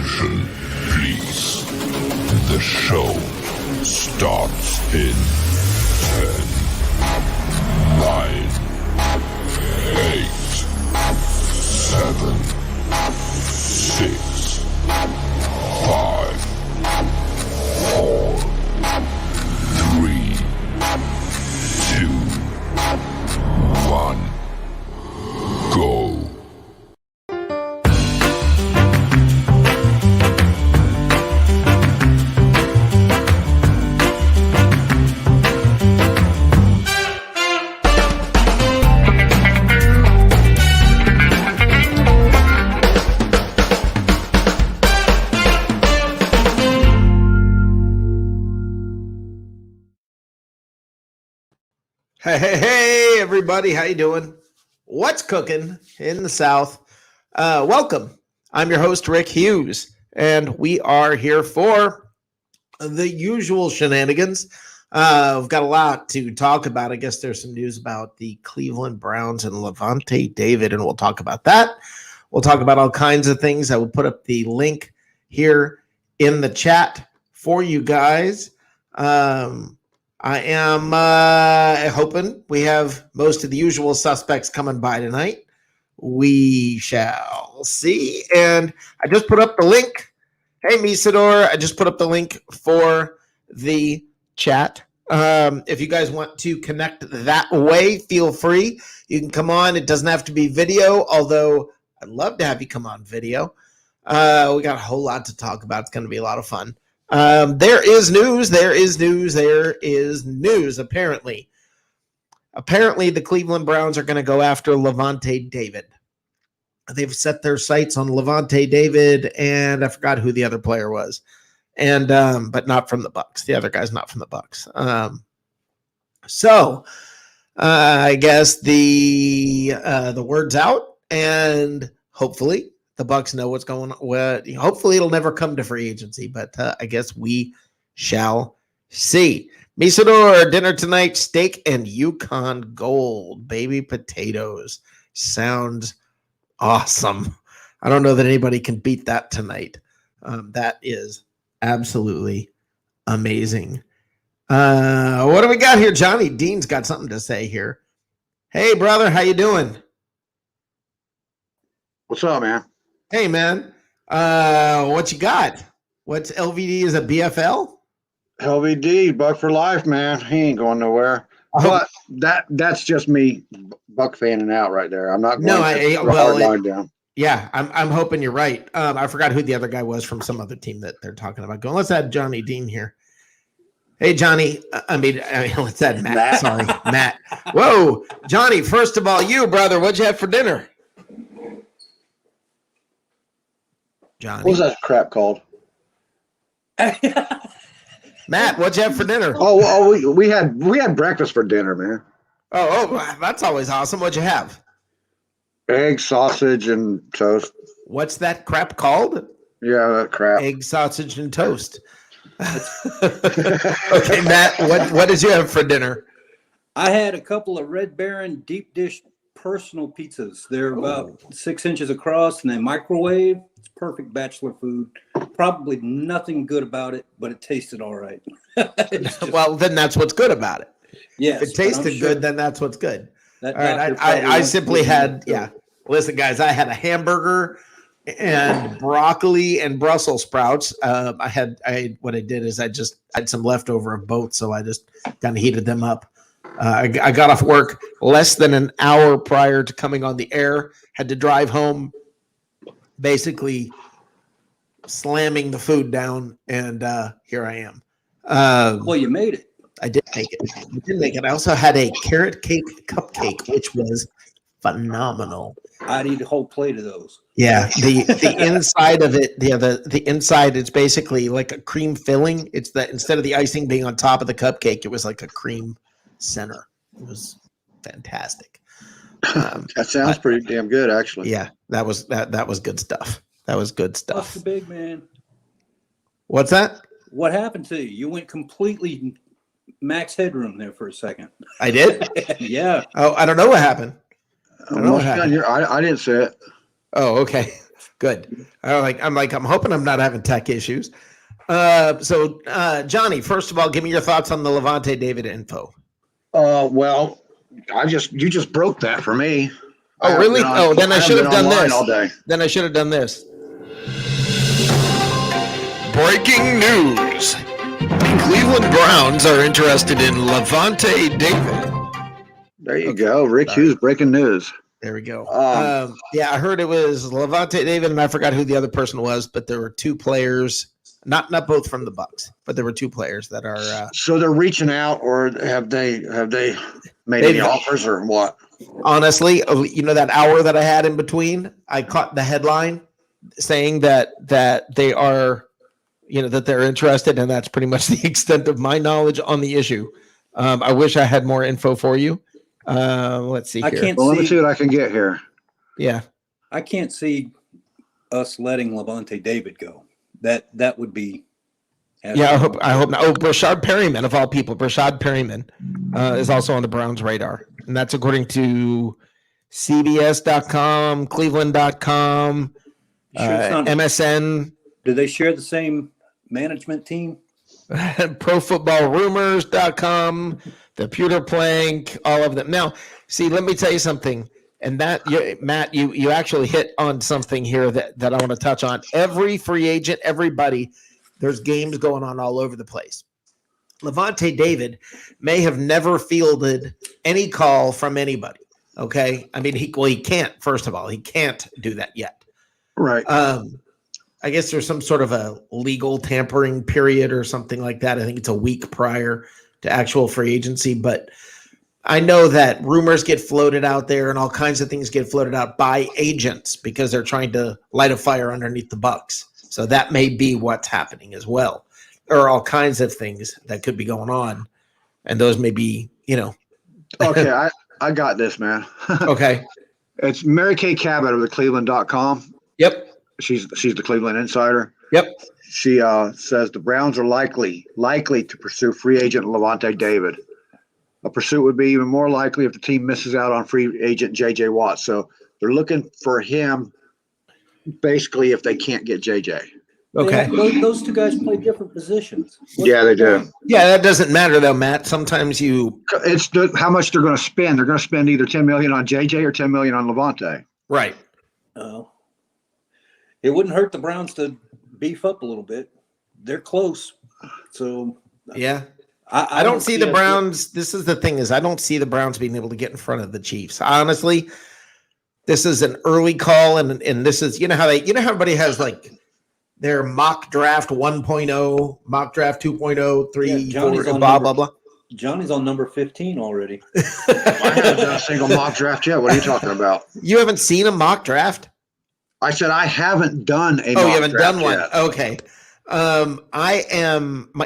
Attention, please. The show starts in 10, 9, 8, 7, 6, 5, 4, 3, 2, 1, go. Hey, everybody. How you doing? What's cooking in the South? Welcome. I'm your host, Rick Hughes, and we are here for the usual shenanigans. We've got a lot to talk about. I guess there's some news about the Cleveland Browns and Lavonte David, and we'll talk about that. We'll talk about all kinds of things. I will put up the link here in the chat for you guys. I am hoping we have most of the usual suspects coming by tonight. We shall see. And I just put up the link. Hey, Misador, I just put up the link for the chat. If you guys want to connect that way, feel free. You can come on. It doesn't have to be video, although I'd love to have you come on video. We got a whole lot to talk about. It's going to be a lot of fun. There is news. Apparently, the Cleveland Browns are going to go after Lavonte David. They've set their sights on Lavonte David, and I forgot who the other player was, and but not from the Bucs. The other guy's not from the Bucs. So I guess the word's out, and hopefully the Bucs know what's going on. Well, hopefully it'll never come to free agency, but I guess we shall see. Misador, dinner tonight, steak and Yukon Gold, baby potatoes. Sounds awesome. I don't know that anybody can beat that tonight. That is absolutely amazing. What do we got here? Johnny Dean's got something to say here. Hey, brother, how you doing? What's up, man? Hey, man, what you got? What's LVD is a BFL? LVD, Buck for life, man. He ain't going nowhere. But that's just me Buck fanning out right there. I'm not going hard down. Yeah, I'm hoping you're right. I forgot who the other guy was from some other team that they're talking about going. Let's add Johnny Dean here. Hey, Johnny. I mean, let's add Matt. Sorry, Matt. Whoa, Johnny, first of all, you, brother, what'd you have for dinner? Johnny. What was that crap called? Matt, what'd you have for dinner? We had breakfast for dinner, man. Oh, that's always awesome. What'd you have? Egg, sausage, and toast. What's that crap called? Yeah, that crap. Egg, sausage, and toast. Okay, Matt, what did you have for dinner? I had a couple of Red Baron deep dish personal pizzas. They're about 6 inches across, and they microwave. It's perfect bachelor food. Probably nothing good about it, but it tasted all right. Well, then that's what's good about it. Yes, if it tasted good, then that's what's good. All right, I simply had, listen, guys, I had a hamburger and broccoli and Brussels sprouts. What I did is I had some leftover of both, so I just kind of heated them up. I got off work less than an hour prior to coming on the air, had to drive home, basically slamming the food down, and here I am. Well, you made it. I did make it. I also had a carrot cake cupcake, which was phenomenal. I'd eat a whole plate of those. Yeah, the inside of it, the inside, it's basically like a cream filling. It's that instead of the icing being on top of the cupcake, it was like a cream center. It was fantastic. That sounds pretty damn good, actually. Yeah, that was good stuff. That was good stuff. What's the big man? What's that? What happened to you? You went completely max headroom there for a second. I did? Yeah. Oh, I don't know what happened. I don't know what happened. I didn't say it. Oh, okay. Good. I'm hoping I'm not having tech issues. So Johnny, first of all, give me your thoughts on the Levante David info. Well, you just broke that for me. Oh, really? Then I should have done this. All day. Then I should have done this. Breaking news. The Cleveland Browns are interested in Levante David. There you go. Rick Hughes, breaking news. There we go. Yeah, I heard it was Levante David, and I forgot who the other person was, but there were two players, not both from the Bucks, but there were two players that are. So they're reaching out, or have they made any offers, or what? Honestly, that hour that I had in between, I caught the headline saying that they are, that they're interested, and that's pretty much the extent of my knowledge on the issue. I wish I had more info for you. Let's see here. Let me see what I can get here. Yeah. I can't see us letting Levante David go. That would be. Yeah, I hope not. Oh, Brashad Perryman, of all people, Brashad Perryman is also on the Browns' radar. And that's according to CBS.com, Cleveland.com, MSN. Do they share the same management team? ProFootballRumors.com, the Pewter Plank, all of them. Now, see, let me tell you something. And Matt, you actually hit on something here that I want to touch on. Every free agent, everybody, there's games going on all over the place. Levante David may have never fielded any call from anybody. Okay. I mean, he can't, first of all, he can't do that yet. Right. I guess there's some sort of a legal tampering period or something like that. I think it's a week prior to actual free agency, but I know that rumors get floated out there and all kinds of things get floated out by agents because they're trying to light a fire underneath the Bucks. So that may be what's happening as well. There are all kinds of things that could be going on, and those may be, Okay, I got this, man. Okay. It's Mary Kay Cabot of the Cleveland.com. Yep. She's the Cleveland insider. Yep. She says the Browns are likely to pursue free agent Levante David. A pursuit would be even more likely if the team misses out on free agent J.J. Watt. So they're looking for him basically if they can't get J.J. Okay. Those two guys play different positions. Yeah, they do. Yeah, that doesn't matter though, Matt. Sometimes it's how much they're going to spend. They're going to spend either $10 million on J.J. or $10 million on Levante. Right. It wouldn't hurt the Browns to beef up a little bit. They're close. So yeah. I don't see the Browns. This is the thing is I don't see the Browns being able to get in front of the Chiefs. Honestly, this is an early call. And this is, how everybody has like their mock draft 1.0, mock draft 2.0, 3, 4, blah, blah, blah. Johnny's on number 15 already. I haven't done a single mock draft yet. What are you talking about? You haven't seen a mock draft? I said I haven't done a mock draft. Oh, you haven't done one? Yet. Okay.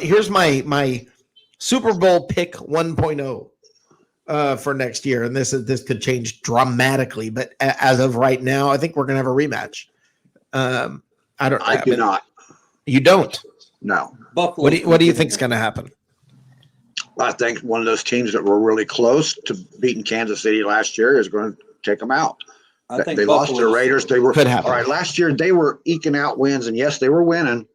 Here's my Super Bowl pick 1.0 for next year, and this could change dramatically. But as of right now, I think we're gonna have a rematch. I do not. You don't? No. Buffalo. What do you think is gonna happen? I think one of those teams that were really close to beating Kansas City last year is going to take them out. I think they lost to the Raiders. They were could happen. All right. Last year they were eking out wins, and yes, they were winning.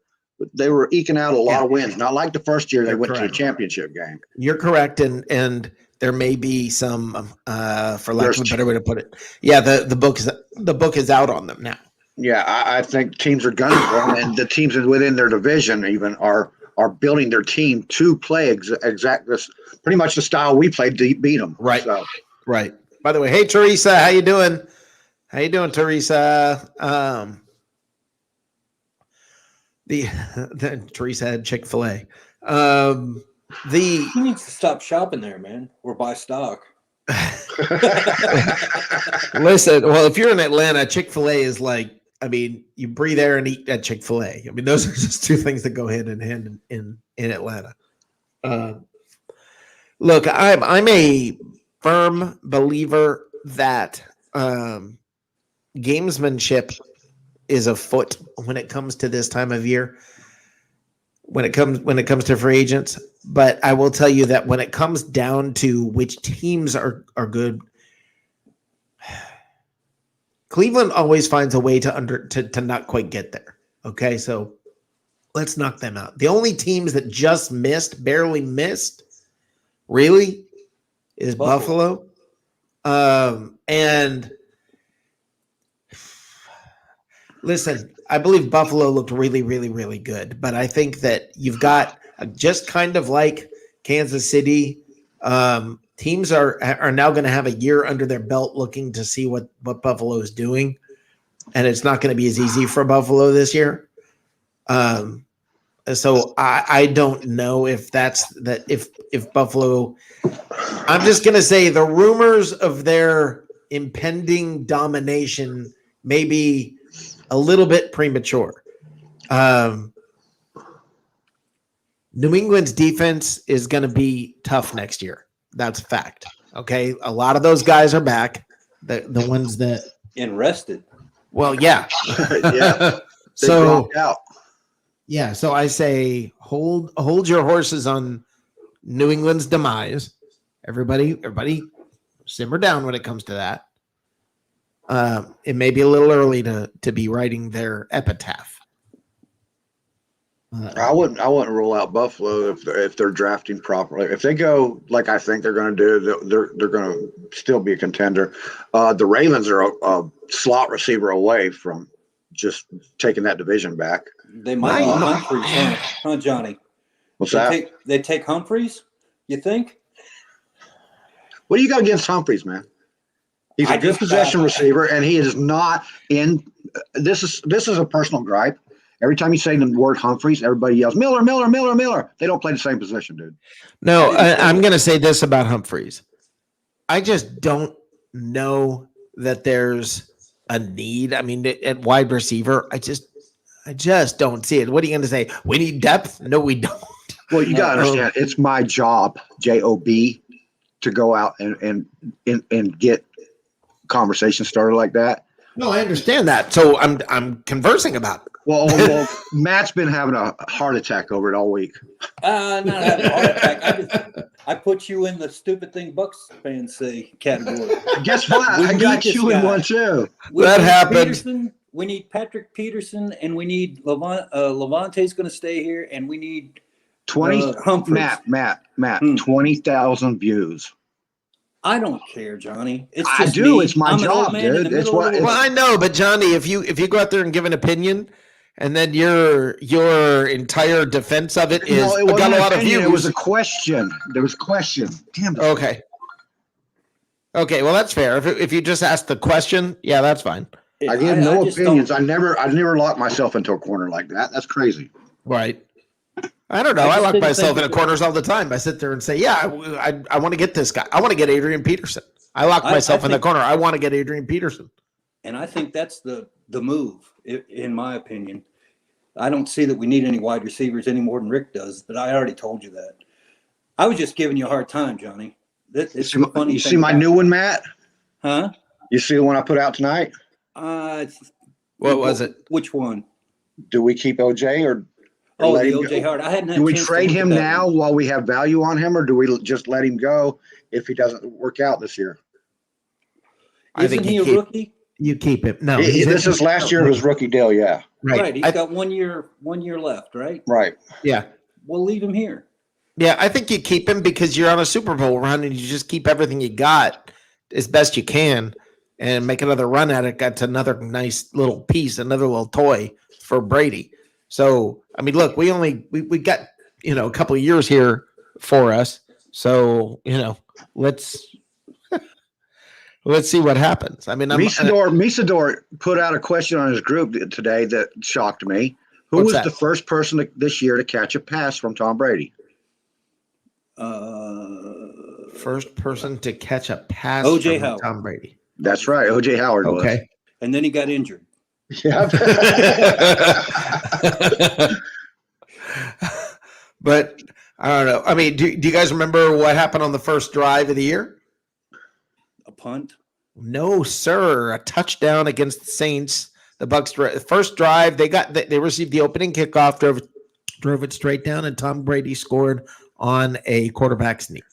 They were eking out a lot of wins. Not like the first year they went to the championship game. You're correct, and there may be some, for lack of a better way to put it. Yeah, the book is out on them now. Yeah, I think teams are gunning for them, and the teams within their division even are building their team to play pretty much the style we played to beat them. Right. So. Right. By the way, hey Teresa, how you doing? How you doing, Teresa? The Teresa had Chick-fil-A. He needs to stop shopping there, man, or buy stock. Listen, well, if you're in Atlanta, Chick-fil-A is like, I mean, you breathe air and eat at Chick-fil-A. I mean, those are just two things that go hand in hand in Atlanta. Look, I'm a firm believer that gamesmanship is afoot when it comes to this time of year. When it comes to free agents, but I will tell you that when it comes down to which teams are good, Cleveland always finds a way to not quite get there. Okay, so let's knock them out. The only teams that just barely missed, really, is Buffalo. And listen, I believe Buffalo looked really, really, really good. But I think that you've got just kind of like Kansas City. Teams are now going to have a year under their belt looking to see what Buffalo is doing. And it's not going to be as easy for Buffalo this year. So I don't know if if Buffalo, I'm just going to say the rumors of their impending domination may be a little bit premature. New England's defense is going to be tough next year. That's a fact. Okay. A lot of those guys are back. The ones that and rested. Well, yeah. Yeah. So out. yeah, so I say hold your horses on New England's demise. Everybody simmer down when it comes to that. It may be a little early to be writing their epitaph. I wouldn't rule out Buffalo if they're drafting properly. If they go like I think they're going to do, they're going to still be a contender. The Ravens are a slot receiver away from just taking that division back. They might go Humphreys, huh, Johnny? What's that? They take Humphreys, you think? What do you got against Humphreys, man? He's a good possession receiver, and he is not in. This is a personal gripe. Every time you say the word Humphreys, everybody yells, Miller, Miller, Miller, Miller. They don't play the same position, dude. No, I'm going to say this about Humphreys. I just don't know that there's a need. I mean, at wide receiver, I just don't see it. What are you going to say? We need depth? No, we don't. Well, you got to understand, it's my job, J-O-B, to go out and get conversations started like that. No, I understand that. So I'm conversing about it. Well, Matt's been having a heart attack over it all week. Not having a heart attack. I put you in the stupid thing Bucks fans say category. Guess what? I got you in one too. That happened. We need Patrick Peterson, and we need Levante's going to stay here, and we need 20. Humphreys. Matt, 20,000 views. I don't care, Johnny. It's I just do. me. It's my I'm an old job, man in dude. the It's middle of what. the Well, I know, but Johnny, if you go out there and give an opinion, and then your entire defense of it is No, it got wasn't a lot of opinion, views. It was a question. There was a question. Damn it. Okay. Well, that's fair. If you just ask the question, yeah, that's fine. I give no opinions. I never lock myself into a corner like that. That's crazy. Right. I don't know. I lock myself into corners all the time. I sit there and say, yeah, I want to get this guy. I want to get Adrian Peterson. I lock myself in the corner. I want to get Adrian Peterson. And I think that's the move, in my opinion. I don't see that we need any wide receivers any more than Rick does, but I already told you that. I was just giving you a hard time, Johnny. It's funny. You see my new one, Matt? Huh? You see the one I put out tonight? What was it? Which one? Do we keep OJ or Oh, let the him OJ go? Howard. I hadn't had Do we a chance to trade look at him that now one. while we have value on him, or do we just let him go if he doesn't work out this year? Isn't he a rookie? You keep him. No, This is last year of his rookie deal. Yeah. Right. He's got 1 year left, right? Right. Yeah. We'll leave him here. Yeah, I think you keep him because you're on a Super Bowl run and you just keep everything you got as best you can and make another run at it. That's another nice little piece, another little toy for Brady. So, I mean, look, we got, a couple of years here for us. So, let's see what happens. I mean, Misador put out a question on his group today that shocked me. Who was the first person this year to catch a pass from Tom Brady? First person to catch a pass O.J. from Howard. Tom Brady. That's right. OJ Howard was. Okay. And then he got injured. Yeah. But I don't know. I mean, do you guys remember what happened on the first drive of the year? A punt? No, sir. A touchdown against the Saints. The Bucks first drive, they received the opening kickoff, drove it straight down, and Tom Brady scored on a quarterback sneak.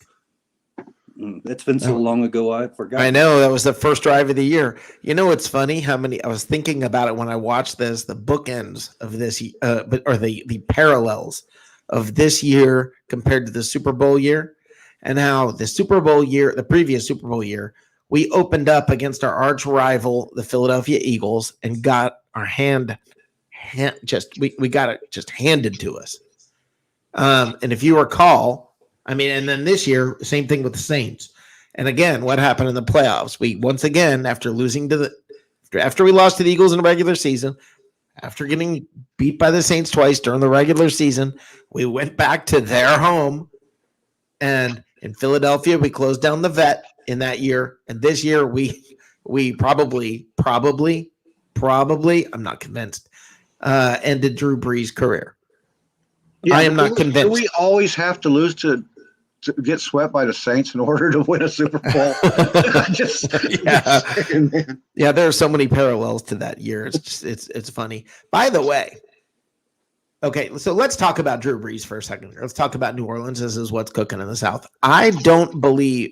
That's been so long ago, I forgot. I know that was the first drive of the year. You know, it's funny how many I was thinking about it when I watched this, the bookends of this, or the parallels of this year compared to the Super Bowl year, and how the Super Bowl year, the previous Super Bowl year, we opened up against our arch rival, the Philadelphia Eagles, and got our we got it just handed to us. And if you recall, I mean, and then this year, same thing with the Saints. And again, what happened in the playoffs? We once again, after we lost to the Eagles in the regular season, after getting beat by the Saints twice during the regular season, we went back to their home. And in Philadelphia, we closed down the vet in that year. And this year, we probably, I'm not convinced, ended Drew Brees' career. Yeah, I am not convinced. Do we always have to lose to get swept by the Saints in order to win a Super Bowl? Yeah, there are so many parallels to that year. It's funny. By the way, okay, so let's talk about Drew Brees for a second. Let's talk about New Orleans. This is what's cooking in the South. I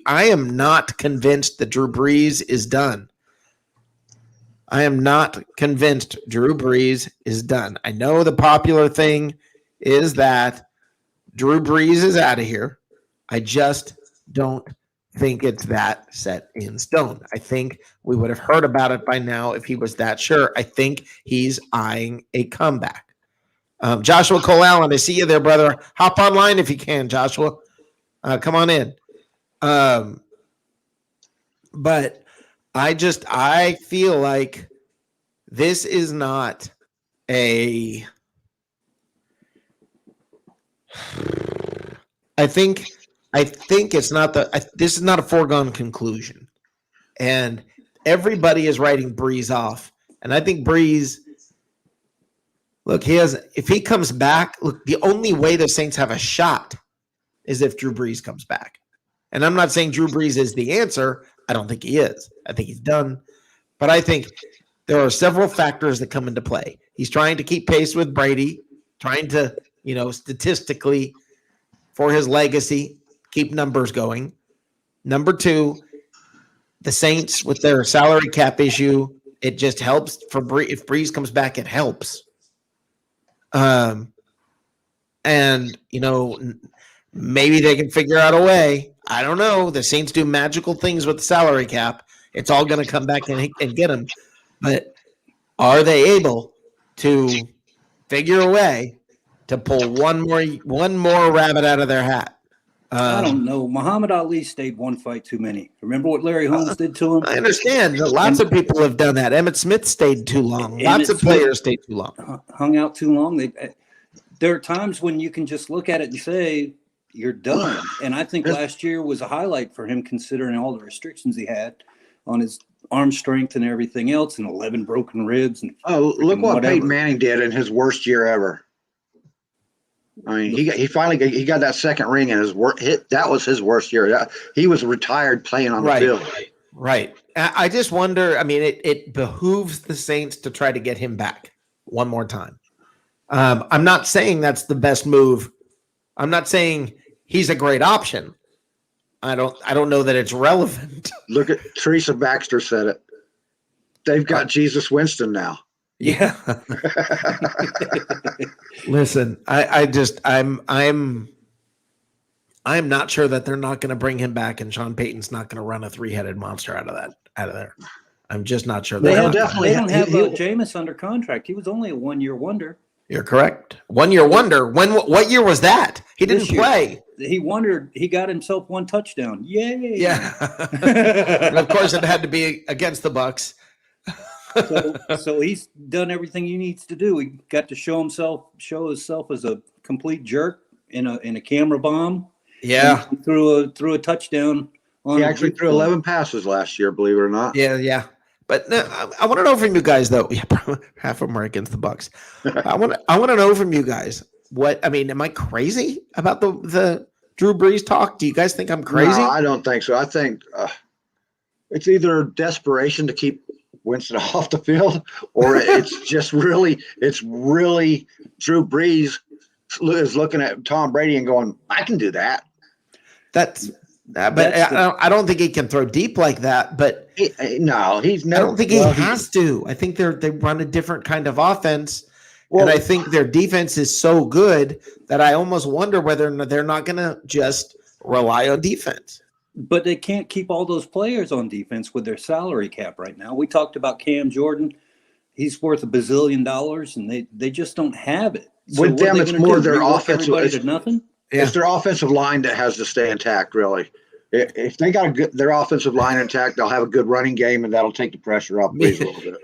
am not convinced that Drew Brees is done. I am not convinced Drew Brees is done. I know the popular thing is that Drew Brees is out of here. I just don't think it's that set in stone. I think we would have heard about it by now if he was that sure. I think he's eyeing a comeback. Joshua Cole Allen, I see you there, brother. Hop online if you can, Joshua. Come on in. But I feel like this is not a. I think it's not this is not a foregone conclusion, and everybody is writing Brees off. And I think Brees, look, if he comes back, look, the only way the Saints have a shot is if Drew Brees comes back. And I'm not saying Drew Brees is the answer. I don't think he is. I think he's done. But I think there are several factors that come into play. He's trying to keep pace with Brady, trying to, statistically, for his legacy, keep numbers going. Number two, the Saints with their salary cap issue, it just helps for Brees. If Brees comes back, it helps. And maybe they can figure out a way. I don't know. The Saints do magical things with the salary cap. It's all going to come back and get them. But are they able to figure a way to pull one more rabbit out of their hat? I don't know. Muhammad Ali stayed one fight too many. Remember what Larry Holmes did to him? I understand. Lots of people have done that. Emmitt Smith stayed too long. Lots of players stayed too long. Hung out too long. There are times when you can just look at it and say, you're done. And I think last year was a highlight for him, considering all the restrictions he had on his arm strength and everything else, and 11 broken ribs. And look what Peyton Manning did in his worst year ever. I mean, he finally got that second ring in his that was his worst year. He was retired playing on the field. Right. I just wonder. I mean, it behooves the Saints to try to get him back one more time. I'm not saying that's the best move. I'm not saying he's a great option. I don't know that it's relevant. Look at Teresa Baxter said it. They've got Jesus Winston now. Yeah. Listen, I'm not sure that they're not going to bring him back, and Sean Payton's not going to run a three-headed monster out of there. I'm just not sure. They don't have Jameis under contract. He was only a one-year wonder. You're correct. 1 year wonder. What year was that? He didn't play. He wondered. He got himself one touchdown. Yay! Yeah. And of course, it had to be against the Bucs. So he's done everything he needs to do. He got to show himself as a complete jerk in a camera bomb. Yeah. Threw a touchdown. He actually threw 11 passes last year, believe it or not. Yeah. But I want to know from you guys, though. Yeah, half of them are against the Bucs. I want to know from you guys am I crazy about the Drew Brees talk? Do you guys think I'm crazy? No, I don't think so. I think it's either desperation to keep Winston off the field, or it's really Drew Brees is looking at Tom Brady and going, I can do that. But That's I don't think he can throw deep like that. But No, he's I never. don't think he has to. I think they run a different kind of offense, Well, and I think their defense is so good that I almost wonder whether they're not going to just rely on defense. But they can't keep all those players on defense with their salary cap right now. We talked about Cam Jordan. He's worth $1 bazillion, and they just don't have it. With what them, are they it's gonna more do? their Rework offensive- everybody it's- to nothing. Yeah. It's their offensive line that has to stay intact. Really, if they got their offensive line intact, they'll have a good running game, and that'll take the pressure off Breeze a little bit.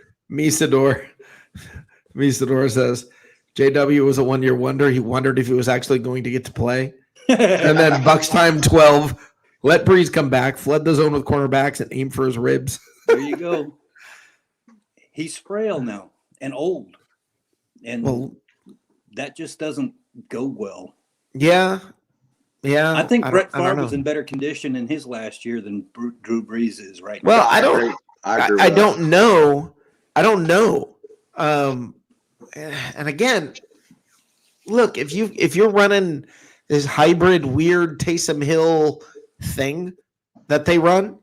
Misador says JW was a 1-year wonder. He wondered if he was actually going to get to play. And then Bucks time 12. Let Breeze come back, flood the zone with cornerbacks, and aim for his ribs. There you go. He's frail now and old, and Well, that just doesn't go well. yeah. I think Brett don't Favre was know. in better condition in his last year than Drew Brees is right Well, now. I don't. I agree. I with that. don't know. I don't know. And again, look, if you're running this hybrid weird Taysom Hill thing that they run,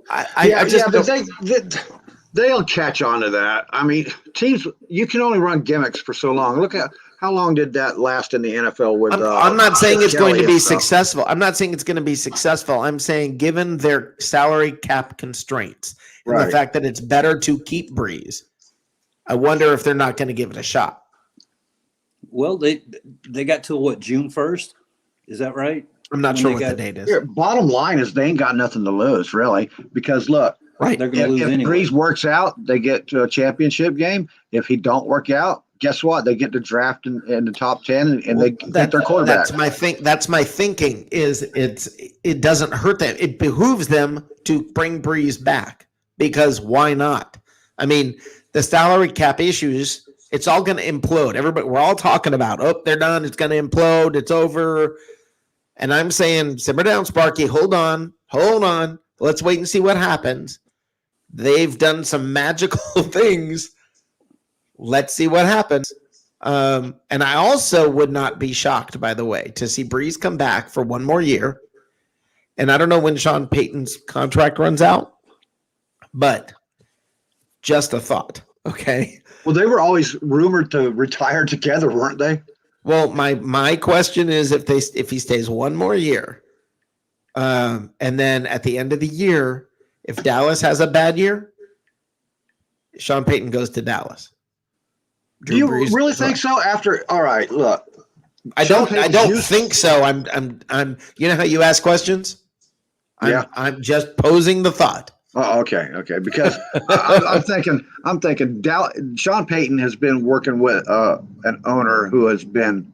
I just but don't- they'll catch on to that. I mean, teams, you can only run gimmicks for so long. Look at how long did that last in the NFL with I'm not saying it's going to Kelly be and stuff. successful. I'm not saying it's going to be successful. I'm saying given their salary cap constraints and the Right. fact that it's better to keep Breeze, I wonder if they're not going to give it a shot. Well, they got till what, June 1st? Is that right? I'm not When sure they what the got- date is. Here, bottom line is they ain't got nothing to lose, really, because look, Right. They're going to lose if anyway. Breeze works out, they get to a championship game. If he don't work out, guess what? They get to draft in the top 10 and they get their quarterback. That's my thinking is it doesn't hurt them. It behooves them to bring Breeze back because why not? I mean, the salary cap issues, it's all going to implode. We're all talking about, oh, they're done. It's going to implode. It's over. And I'm saying, simmer down, Sparky. Hold on. Let's wait and see what happens. They've done some magical things. Let's see what happens. And I also would not be shocked, by the way, to see Breeze come back for one more year. And I don't know when Sean Payton's contract runs out, but just a thought. Okay. Well, they were always rumored to retire together, weren't they? Well, my question is if he stays one more year, and then at the end of the year, if Dallas has a bad year, Sean Payton goes to Dallas. Do you Drew Brees- really think so? All right, look. I Sean don't Payton's think so. I'm you know how you ask questions? I'm just posing the thought. Oh, okay. Because I'm thinking, Sean Payton has been working with an owner who has been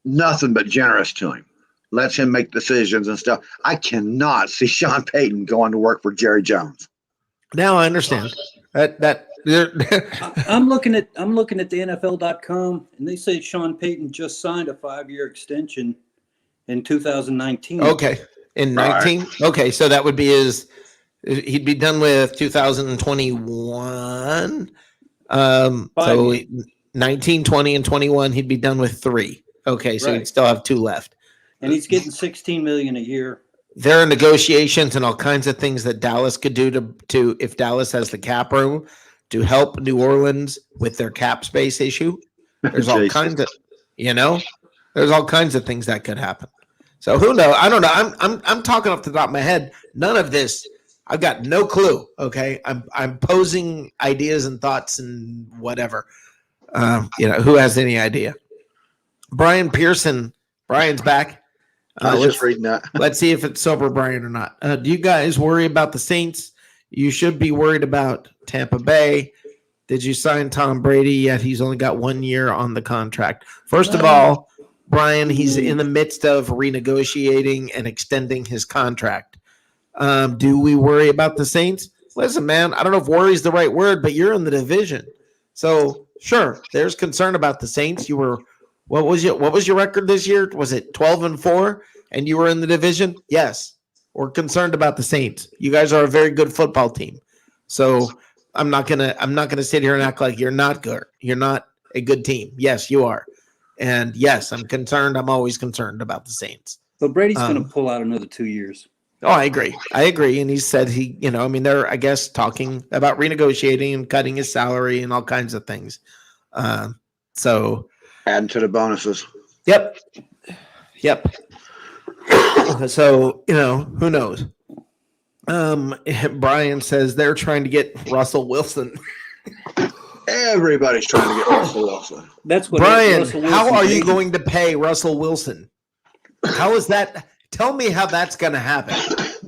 nothing but generous to him, lets him make decisions and stuff. I cannot see Sean Payton going to work for Jerry Jones. Now I understand that. I'm looking at the NFL.com, and they say Sean Payton just signed a 5-year extension in 2019. Okay, in 19. Okay, so that would be he'd be done with 2021. So 19, 20, and 21, he'd be done with 3. Okay, so Right. he'd still have 2 left. And he's getting $16 million a year. There are negotiations and all kinds of things that Dallas could do to if Dallas has the cap room to help New Orleans with their cap space issue. There's all Jesus. kinds of, there's all kinds of things that could happen. So who knows? I don't know. I'm talking off the top of my head. None of this. I've got no clue. Okay, I'm posing ideas and thoughts and whatever. Who has any idea? Brian Pearson. Brian's back. I was just reading that. Let's see if it's sober Brian or not. Do you guys worry about the Saints? You should be worried about Tampa Bay. Did you sign Tom Brady yet? He's only got 1 year on the contract. First of all, Brian, he's in the midst of renegotiating and extending his contract. Do we worry about the Saints? Listen, man, I don't know if worry is the right word, but you're in the division. So sure, there's concern about the Saints. What was your record this year? Was it 12-4 and you were in the division? Yes. We're concerned about the Saints. You guys are a very good football team. So I'm not gonna sit here and act like you're not good. You're not a good team. Yes, you are. And yes, I'm concerned. I'm always concerned about the Saints. But Brady's going Um, to pull out another 2 years. Oh, I agree. And he said they're, I guess, talking about renegotiating and cutting his salary and all kinds of things. So, Adding to the bonuses. yep. So, who knows? Brian says they're trying to get Russell Wilson. Everybody's trying to get Russell Wilson. That's what Brian, Russell how Wilson's are you agent- going to pay Russell Wilson? How is that? Tell me how that's going to happen.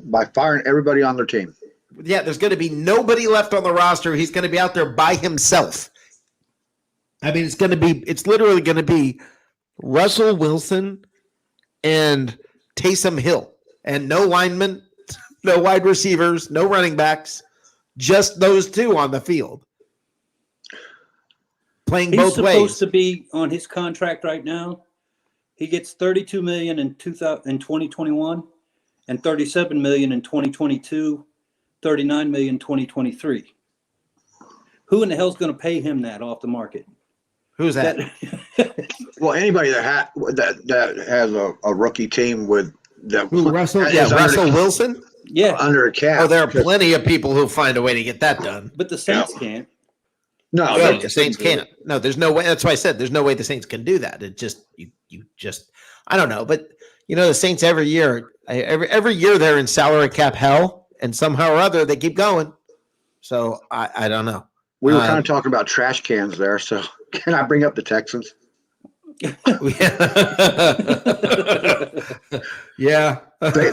By firing everybody on their team. Yeah, there's going to be nobody left on the roster. He's going to be out there by himself. I mean, it's literally going to be Russell Wilson and Taysom Hill, and no linemen, no wide receivers, no running backs, just those two on the field. Playing He's both supposed ways. to be on his contract right now. He gets $32 million in 2021 and $37 million in 2022, $39 million in 2023. Who in the hell's going to pay him that off the market? Who's that? Well, anybody that has a rookie team with that Who, Russell? is Yeah, under Russell the- Wilson. Yeah, under a cap. Oh, there are plenty of people who find a way to get that done. but the Saints can't. No, No, they the Saints can't. No, there's no way. That's why I said there's no way the Saints can do that. It just you just I don't know, but the Saints every year they're in salary cap hell, and somehow or other they keep going. So I don't know. We were kind of talking about trash cans there, so can I bring up the Texans? Yeah. They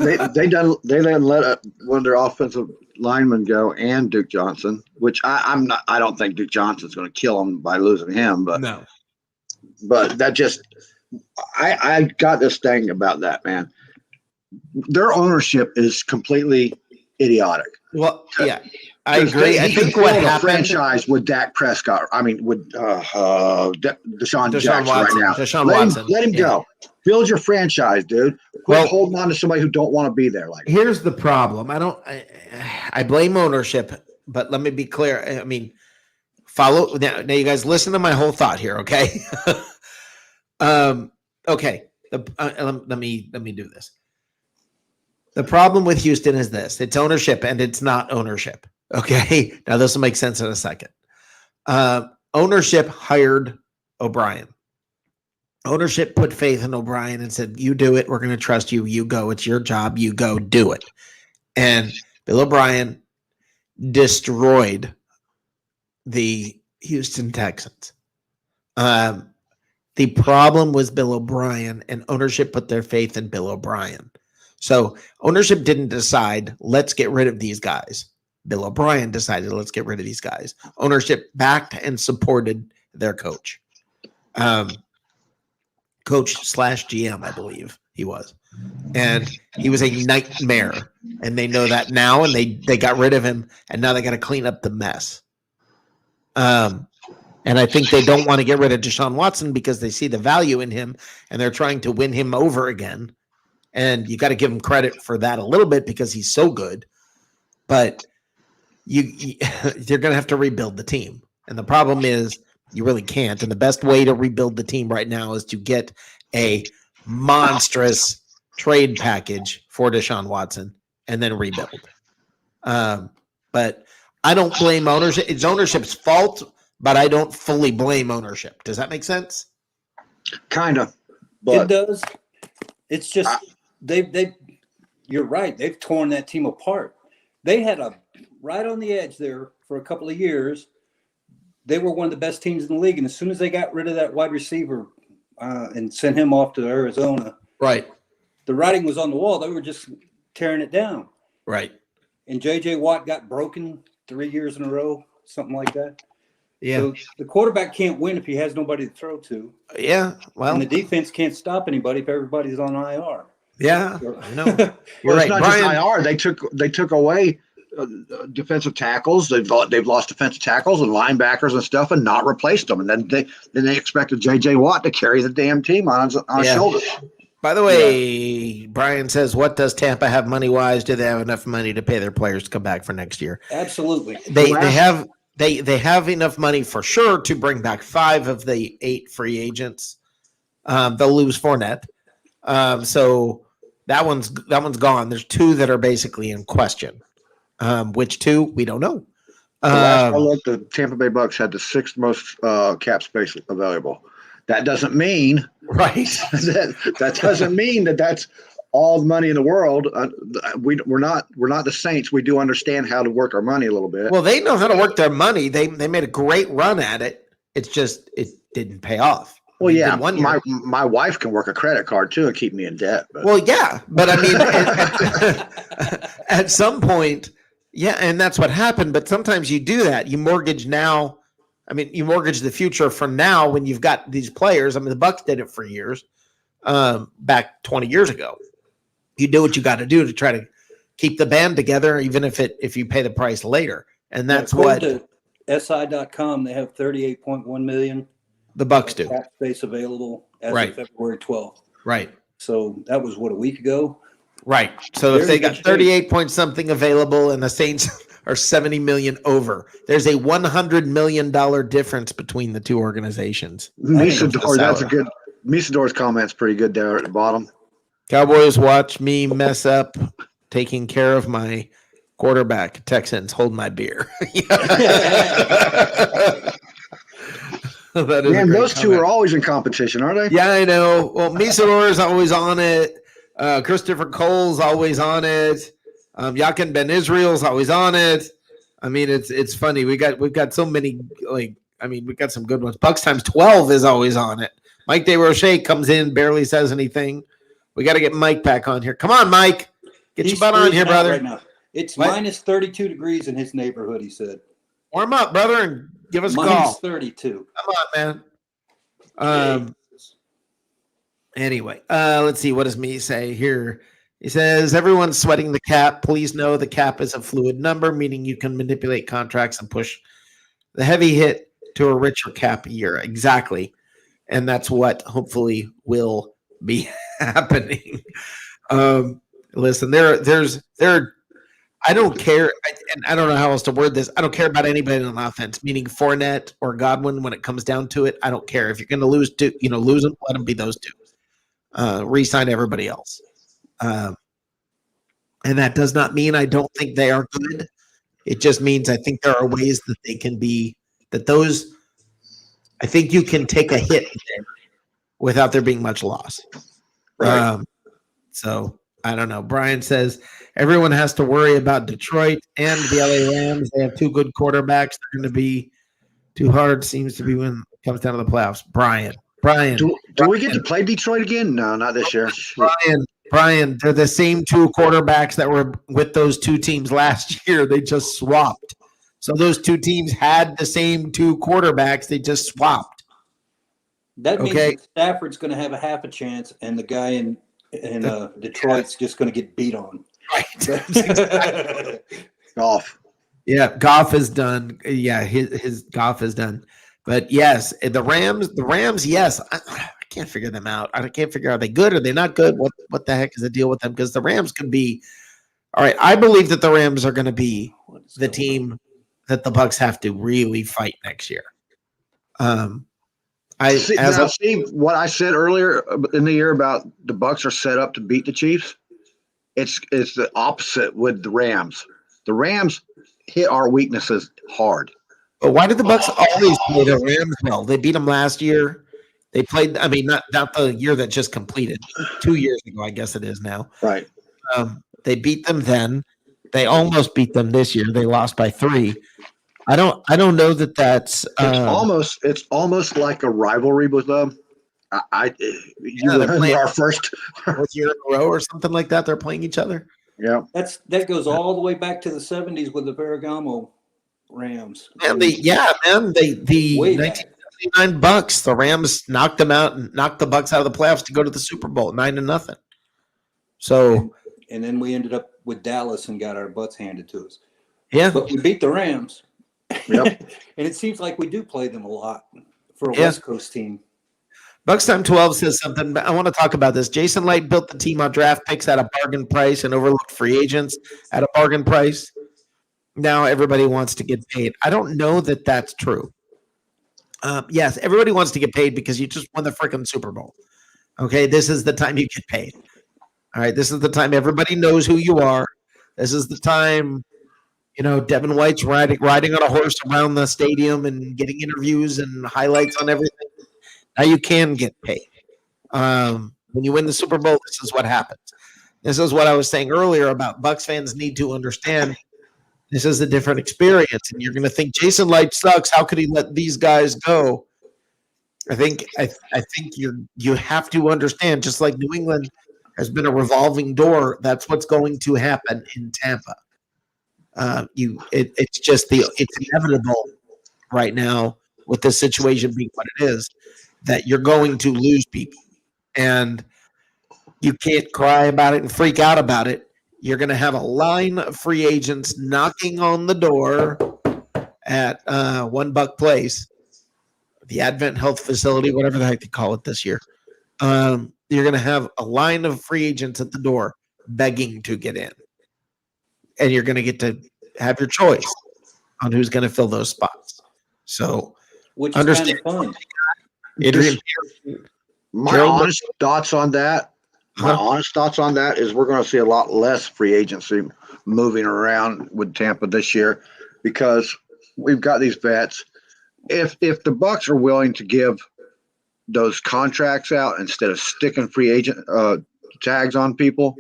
then let one of their offensive linemen go and Duke Johnson, which I don't think Duke Johnson's going to kill him by losing him, but No. that just I got this thing about that, man. Their ownership is completely idiotic. Well, yeah, I agree. I think what a happened. franchise with Dak Prescott. I mean, with Deshaun Jackson Watson, right now. Deshaun let Watson. Him, let him go. Build your franchise, dude. Quit Well- holding on to somebody who don't want to be there. Like, Here's the problem. I blame ownership, but let me be clear. I mean, follow now. You guys listen to my whole thought here, okay? Okay. Let me do this. The problem with Houston is this: it's ownership, and it's not ownership. Okay. Now this will make sense in a second. Ownership hired O'Brien. Ownership put faith in O'Brien and said, "You do it. We're going to trust you. You go. It's your job. You go. Do it." And Bill O'Brien destroyed the Houston Texans. The problem was Bill O'Brien, and ownership put their faith in Bill O'Brien. So ownership didn't decide, let's get rid of these guys. Bill O'Brien decided, let's get rid of these guys. Ownership backed and supported their coach. Coach / GM, I believe he was. And he was a nightmare. And they know that now, and they got rid of him, and now they got to clean up the mess. And I think they don't want to get rid of Deshaun Watson because they see the value in him, and they're trying to win him over again. And you got to give him credit for that a little bit because he's so good. But you're going to have to rebuild the team. And the problem is you really can't. And the best way to rebuild the team right now is to get a monstrous trade package for Deshaun Watson and then rebuild. But I don't blame ownership. It's ownership's fault, but I don't fully blame ownership. Does that make sense? kind of, It but does. It's just they. You're right. They've torn that team apart. They had a right on the edge there for a couple of years. They were one of the best teams in the league, and as soon as they got rid of that wide receiver and sent him off to Arizona, Right. the writing was on the wall. They were just tearing it down. Right. And J.J. Watt got broken 3 years in a row, something like that. Yeah. So the quarterback can't win if he has nobody to throw to. Yeah. Well, And the defense can't stop anybody if everybody's on IR. yeah. I know. You're well, right. it's not Brian, just IR. They took away defensive tackles. They've lost defensive tackles and linebackers and stuff, and not replaced them. And then they expected J.J. Watt to carry the damn team on his Yeah. shoulders. by the way, Brian says, what does Tampa have money-wise? Do they have enough money to pay their players to come back for next year? Absolutely. They have enough money for sure to bring back 5 of the 8 free agents. They'll lose Fournette. So That one's gone. There's 2 that are basically in question. Which 2 we don't know. The last I looked, the Tampa Bay Bucks had the 6th most cap space available. That doesn't mean Right. that doesn't mean that that's all the money in the world. We're not the Saints. We do understand how to work our money a little bit. Well, they know how to work their money. They made a great run at it. It's just it didn't pay off. Well, They yeah, did one year. my wife can work a credit card too and keep me in debt. But. Well, yeah, but I mean, at some point, yeah, and that's what happened. But sometimes you do that. You mortgage now. I mean, you mortgage the future for now when you've got these players. I mean, the Bucks did it for years, back 20 years ago. You do what you got to do to try to keep the band together, even if you pay the price later. And that's what to SI.com, they have 38.1 million the Bucks do. cap space available as Right. of February 12th. Right. So that was a week ago. Right. So if They're they in got good shape. 38 point something available and the Saints are 70 million over, there's a $100 million difference between the 2 organizations. Misador, that's a good. Misador's comment's pretty good there at the bottom. Cowboys watch me mess up taking care of my quarterback. Texans hold my beer. That is a Man, great those 2 comment. are always in competition, aren't they? Yeah, I know. Well, Misador is always on it. Christopher Cole's always on it. Yakin Ben Israel's always on it. I mean, it's funny. We've got so many, we've got some good ones. Bucks times 12 is always on it. Mike DeRoche comes in, barely says anything. We got to get Mike back on here. Come on, Mike. Get your He's butt on here, freezing out brother. Right now. It's What? minus 32 degrees in his neighborhood, he said. Warm up, brother, and give us a Minus call. 32. Come on, man. Anyway, let's see. What does me say here? He says, everyone's sweating the cap. Please know the cap is a fluid number, meaning you can manipulate contracts and push the heavy hit to a richer cap year. Exactly. And that's what hopefully will be happening. Listen, I don't care. And I don't know how else to word this. I don't care about anybody on offense, meaning Fournette or Godwin. When it comes down to it, I don't care. If you're going to lose lose them, let them be those 2. Re-sign everybody else. And that does not mean I don't think they are good. It just means I think there are ways that they can be I think you can take a hit there without there being much loss. Right. So I don't know. Brian says everyone has to worry about Detroit and the LA Rams. They have 2 good quarterbacks. They're going to be too hard. Seems to be when it comes down to the playoffs. Brian. Do we get to play Detroit again? No, not this year. Brian, they're the same 2 quarterbacks that were with those 2 teams last year. They just swapped. So those 2 teams had the same 2 quarterbacks. They just swapped. That means Okay. that Stafford's going to have a half a chance, and the guy in Detroit's just going to get beat on. Right. Golf. Yeah, Goff is done. Yeah, his Goff is done. But yes, the Rams, yes. I can't figure them out. I can't figure out, are they good? Are they not good? What the heck is the deal with them? Because the Rams could be all right. I believe that the Rams are going to be the team that the Bucks have to really fight next year. See what I said earlier in the year about the Bucks are set up to beat the Chiefs. It's the opposite with the Rams. The Rams hit our weaknesses hard. But why did the Bucks always play the Rams well? They beat them last year. They played. I mean, not the year that just completed. 2 years ago, I guess it is now. Right. They beat them then. They almost beat them this year. They lost by 3. I don't know that that's. It's almost like a rivalry with them. They're playing our first. fourth year in a row or something like that. They're playing each other. Yeah. That goes all the way back to the 70s with the Ferragamo Rams. And the Way back. 1979 Bucks. The Rams knocked them out and knocked the Bucks out of the playoffs to go to the Super Bowl, 9-0. So And then we ended up with Dallas and got our butts handed to us. yeah, But we beat the Rams. Yep. And it seems like we do play them a lot for a Yeah. West Coast team. Bucks Time 12 says something. I want to talk about this. Jason Light built the team on draft picks at a bargain price and overlooked free agents at a bargain price. Now everybody wants to get paid. I don't know that that's true. Yes, everybody wants to get paid because you just won the freaking Super Bowl. Okay, this is the time you get paid. All right, this is the time everybody knows who you are. This is the time, Devin White's riding on a horse around the stadium and getting interviews and highlights on everything. Now you can get paid. When you win the Super Bowl, this is what happens. This is what I was saying earlier about Bucs fans need to understand. This is a different experience, and you're going to think Jason Light sucks. How could he let these guys go? I think you have to understand. Just like New England has been a revolving door, that's what's going to happen in Tampa. It's inevitable right now with this situation being what it is, that you're going to lose people, and you can't cry about it and freak out about it. You're going to have a line of free agents knocking on the door at One Buck Place, the Advent Health Facility, whatever the heck they call it this year. You're going to have a line of free agents at the door begging to get in, and you're going to get to have your choice on who's going to fill those spots. So, which understand. is kind of fun. Adrian, My honest thoughts on that is we're going to see a lot less free agency moving around with Tampa this year because we've got these vets. If the Bucs are willing to give those contracts out instead of sticking free agent tags on people,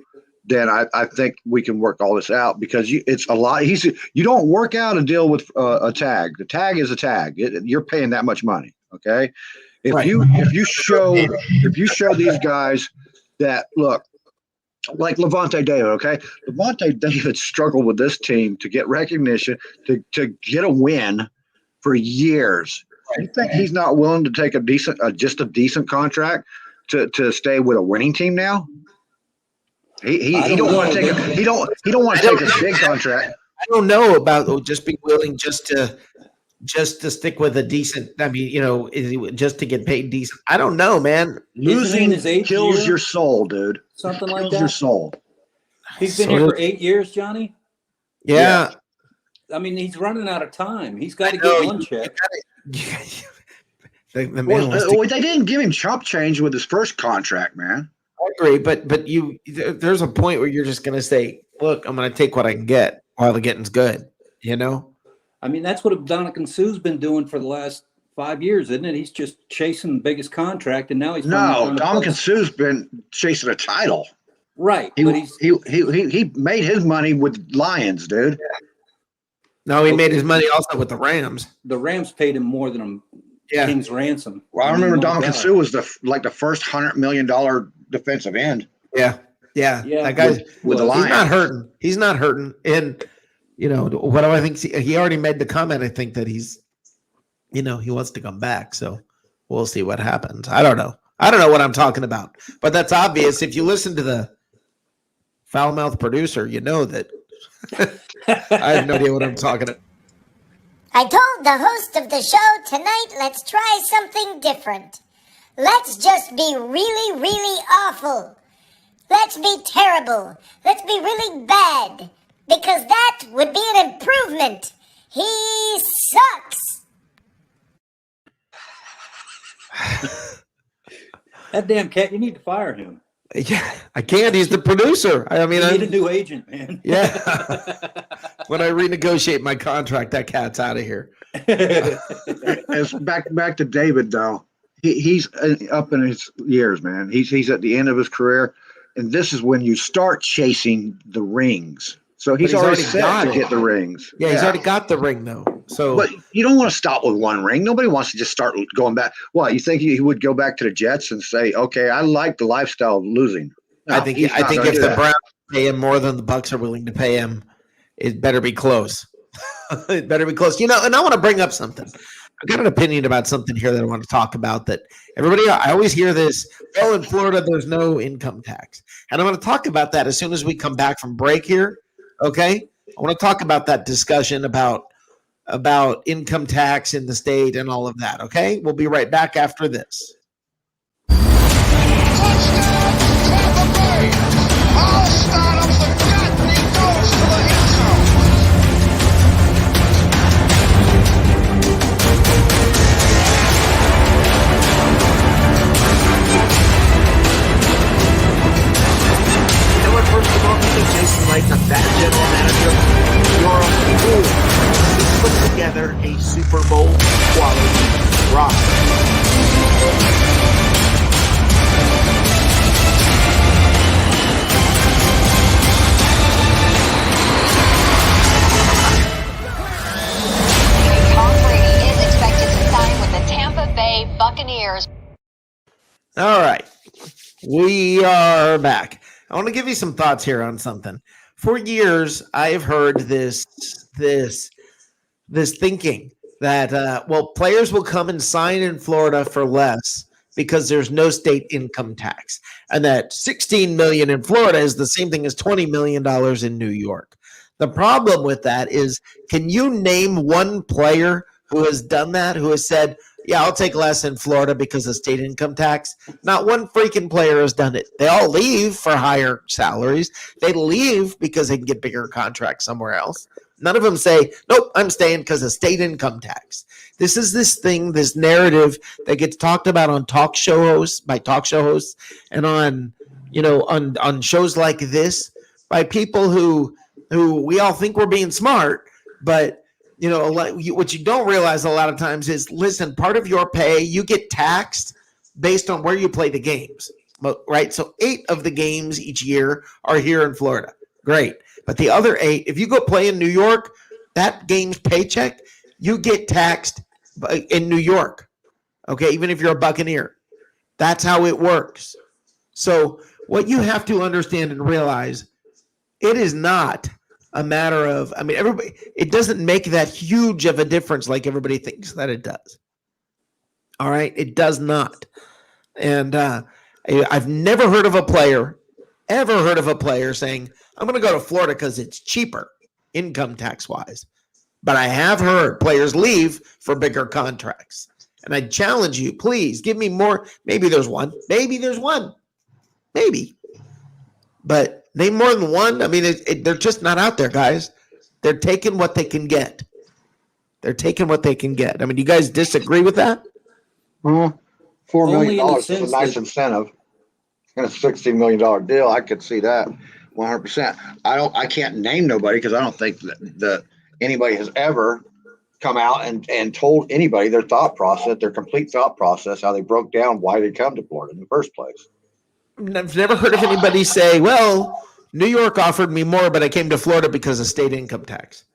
then I think we can work all this out because it's a lot easier. You don't work out a deal with a tag. The tag is a tag. You're paying that much money. Okay. If you show these guys that, look, like Lavonte David, okay? Lavonte David struggled with this team to get recognition, to get a win for years. You think he's not willing to take a decent contract to stay with a winning team now? He don't want to take he don't want to take a big contract. I don't know about just being willing just to stick with a decent. I mean, just to get paid decent. I don't know, man. Losing kills your soul, dude. Something like that. Kills your soul. He's been here for 8 years, Johnny. Yeah. I mean, he's running out of time. He's got to get one check. The man Well, they didn't give him chump change with his first contract, man. I agree, but there's a point where you're just going to say, "Look, I'm going to take what I can get while the getting's good." I mean, that's what Dominican Sue's been doing for the last 5 years, isn't it? He's just chasing the biggest contract, and now he's Dominican Sue's been chasing a title. Right, but he made his money with Lions, dude. Yeah. No, he made his money also with the Rams. The Rams paid him more than King's ransom. Well, I remember Dominican Sue was the first $100 million defensive end. Yeah. That guy with the Lions. He's not hurting. And what do I think? He already made the comment. I think that he's, he wants to come back. So we'll see what happens. I don't know what I'm talking about, but that's obvious. If you listen to the foul-mouthed producer, you know that I have no idea what I'm talking about. I told the host of the show tonight, let's try something different. Let's just be really, really awful. Let's be terrible. Let's be really bad. Because that would be an improvement. He sucks. That damn cat, you need to fire him. Yeah, I can't. He's the producer. I mean, you need a new agent, man. Yeah. When I renegotiate my contract, that cat's out of here. As back to David, though. He's up in his years, man. He's at the end of his career, and this is when you start chasing the rings. So he's already set to get the rings. Yeah, he's already got the ring, though. So, but you don't want to stop with one ring. Nobody wants to just start going back. What, you think he would go back to the Jets and say, "Okay, I like the lifestyle of losing"? No, I think if the Browns pay him more than the Bucs are willing to pay him, it better be close. It better be close. And I want to bring up something. I've got an opinion about something here that I want to talk about. That I always hear this. Oh, in Florida, there's no income tax, and I'm going to talk about that as soon as we come back from break here. Okay, I want to talk about that discussion about income tax in the state and all of that. Okay, we'll be right back after this. Touchdown, Tampa Bay. All startups have gotten he goes to the end zone. Super Bowl quality roster. Tom Brady is expected to sign with the Tampa Bay Buccaneers. All right. We are back. I want to give you some thoughts here on something. For years, I have heard this thinking that players will come and sign in Florida for less because there's no state income tax, and that 16 million in Florida is the same thing as 20 million dollars in New York. The problem with that is, can you name one player who has done that, who has said, yeah, I'll take less in Florida because of state income tax? Not one freaking player has done it. They all leave for higher salaries. They leave because they can get bigger contracts somewhere else. None of them say, nope, I'm staying because of state income tax. This is this narrative that gets talked about on talk show hosts, and on shows like this by people who we all think we're being smart, but what you don't realize a lot of times is, listen, part of your pay, you get taxed based on where you play the games, right? So 8 of the games each year are here in Florida. Great. But the other 8, if you go play in New York, that game's paycheck, you get taxed in New York. Okay. Even if you're a Buccaneer, that's how it works. So what you have to understand and realize, it is not a matter of, everybody, it doesn't make that huge of a difference like everybody thinks that it does. All right. It does not. And I've never heard of a player saying, I'm going to go to Florida because it's cheaper income tax wise. But I have heard players leave for bigger contracts. And I challenge you, please give me more. Maybe there's one. Maybe. But name more than one. They're just not out there, guys. They're taking what they can get. Do you guys disagree with that? $4 Only million in the is a sense nice that- incentive. And a $60 million deal, I could see that 100%. I can't name nobody because I don't think that anybody has ever come out and told anybody their complete thought process, how they broke down why they come to Florida in the first place. I've never heard of anybody say, well, New York offered me more, but I came to Florida because of state income tax.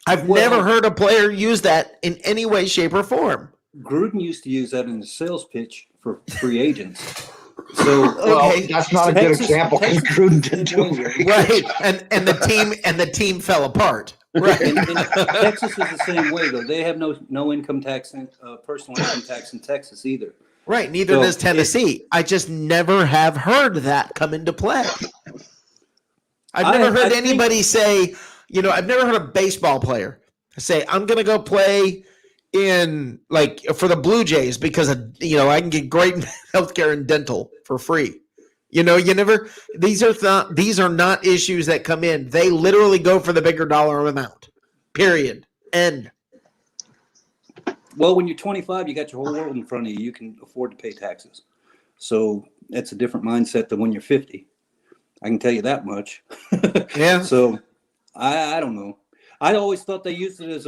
I've never heard a player use that in any way, shape, or form. Gruden used to use that in his sales pitch for free agents. So Okay. That's not a good example because Gruden didn't do it very good. Right. And the team fell apart. Right. And Texas is the same way, though. They have no income tax, personal income tax in Texas either. Right. Neither does Tennessee. I just never have heard that come into play. I've never heard anybody say, I've never heard a baseball player say, I'm going to go play in for the Blue Jays because I can get great healthcare and dental for free. These are not issues that come in. They literally go for the bigger dollar amount. Period. End. Well, when you're 25, you got your whole world in front of you. You can afford to pay taxes. So that's a different mindset than when you're 50. I can tell you that much. Yeah. So I don't know. I always thought they used it as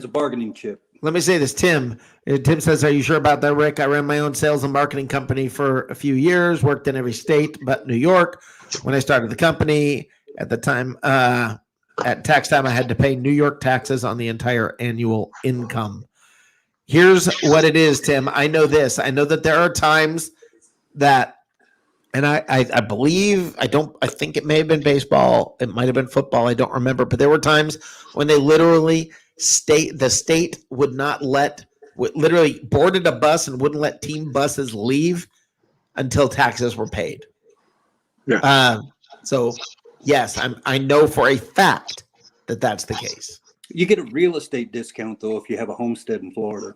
a bargaining chip. Let me say this, Tim. Tim says, are you sure about that, Rick? I ran my own sales and marketing company for a few years, worked in every state but New York. When I started the company, at the time, at tax time, I had to pay New York taxes on the entire annual income. Here's what it is, Tim. I know this. I know that there are times that, and I believe, I think it may have been baseball. It might have been football. I don't remember. But there were times when they literally the state would not literally boarded a bus and wouldn't let team buses leave until taxes were paid. Yeah. So yes, I know for a fact that that's the case. You get a real estate discount though if you have a homestead in Florida.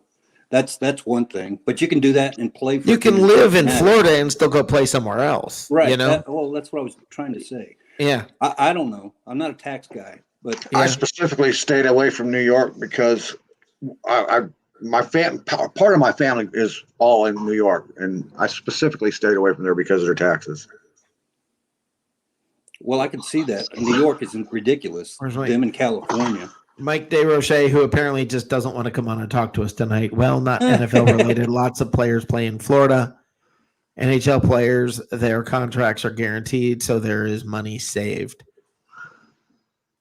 That's one thing, but you can do that and play. You can live in Florida and still go play somewhere else, right? That's what I was trying to say. Yeah, I don't know. I'm not a tax guy, but I specifically stayed away from New York because part of my family is all in New York, and I specifically stayed away from there because of their taxes. Well, I can see that. New York is ridiculous. Where's Wayne? Them in California. Mike DeRoche, who apparently just doesn't want to come on and talk to us tonight. Well, not NFL related. Lots of players play in Florida. NHL players, their contracts are guaranteed, so there is money saved.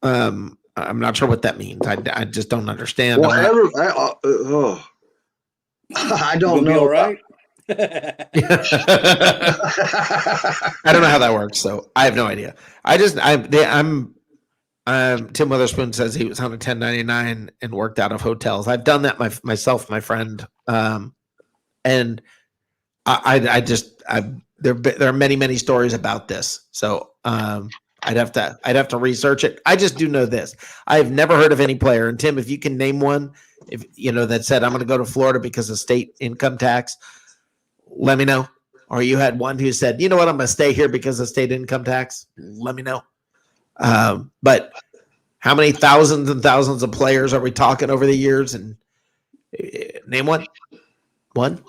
I'm not sure what that means. I just don't understand. Well, I don't Gonna be know. all right. I don't know how that works, so I have no idea. I'm Tim Witherspoon says he was on a 1099 and worked out of hotels. I've done that myself, my friend. And there are many stories about this. So I'd have to research it. I just do know this. I've never heard of any player. And Tim, if you can name one, if you know that said I'm going to go to Florida because of state income tax, let me know. Or you had one who said, you know what, I'm going to stay here because of state income tax. Let me know. But how many thousands and thousands of players are we talking over the years? And name one. One.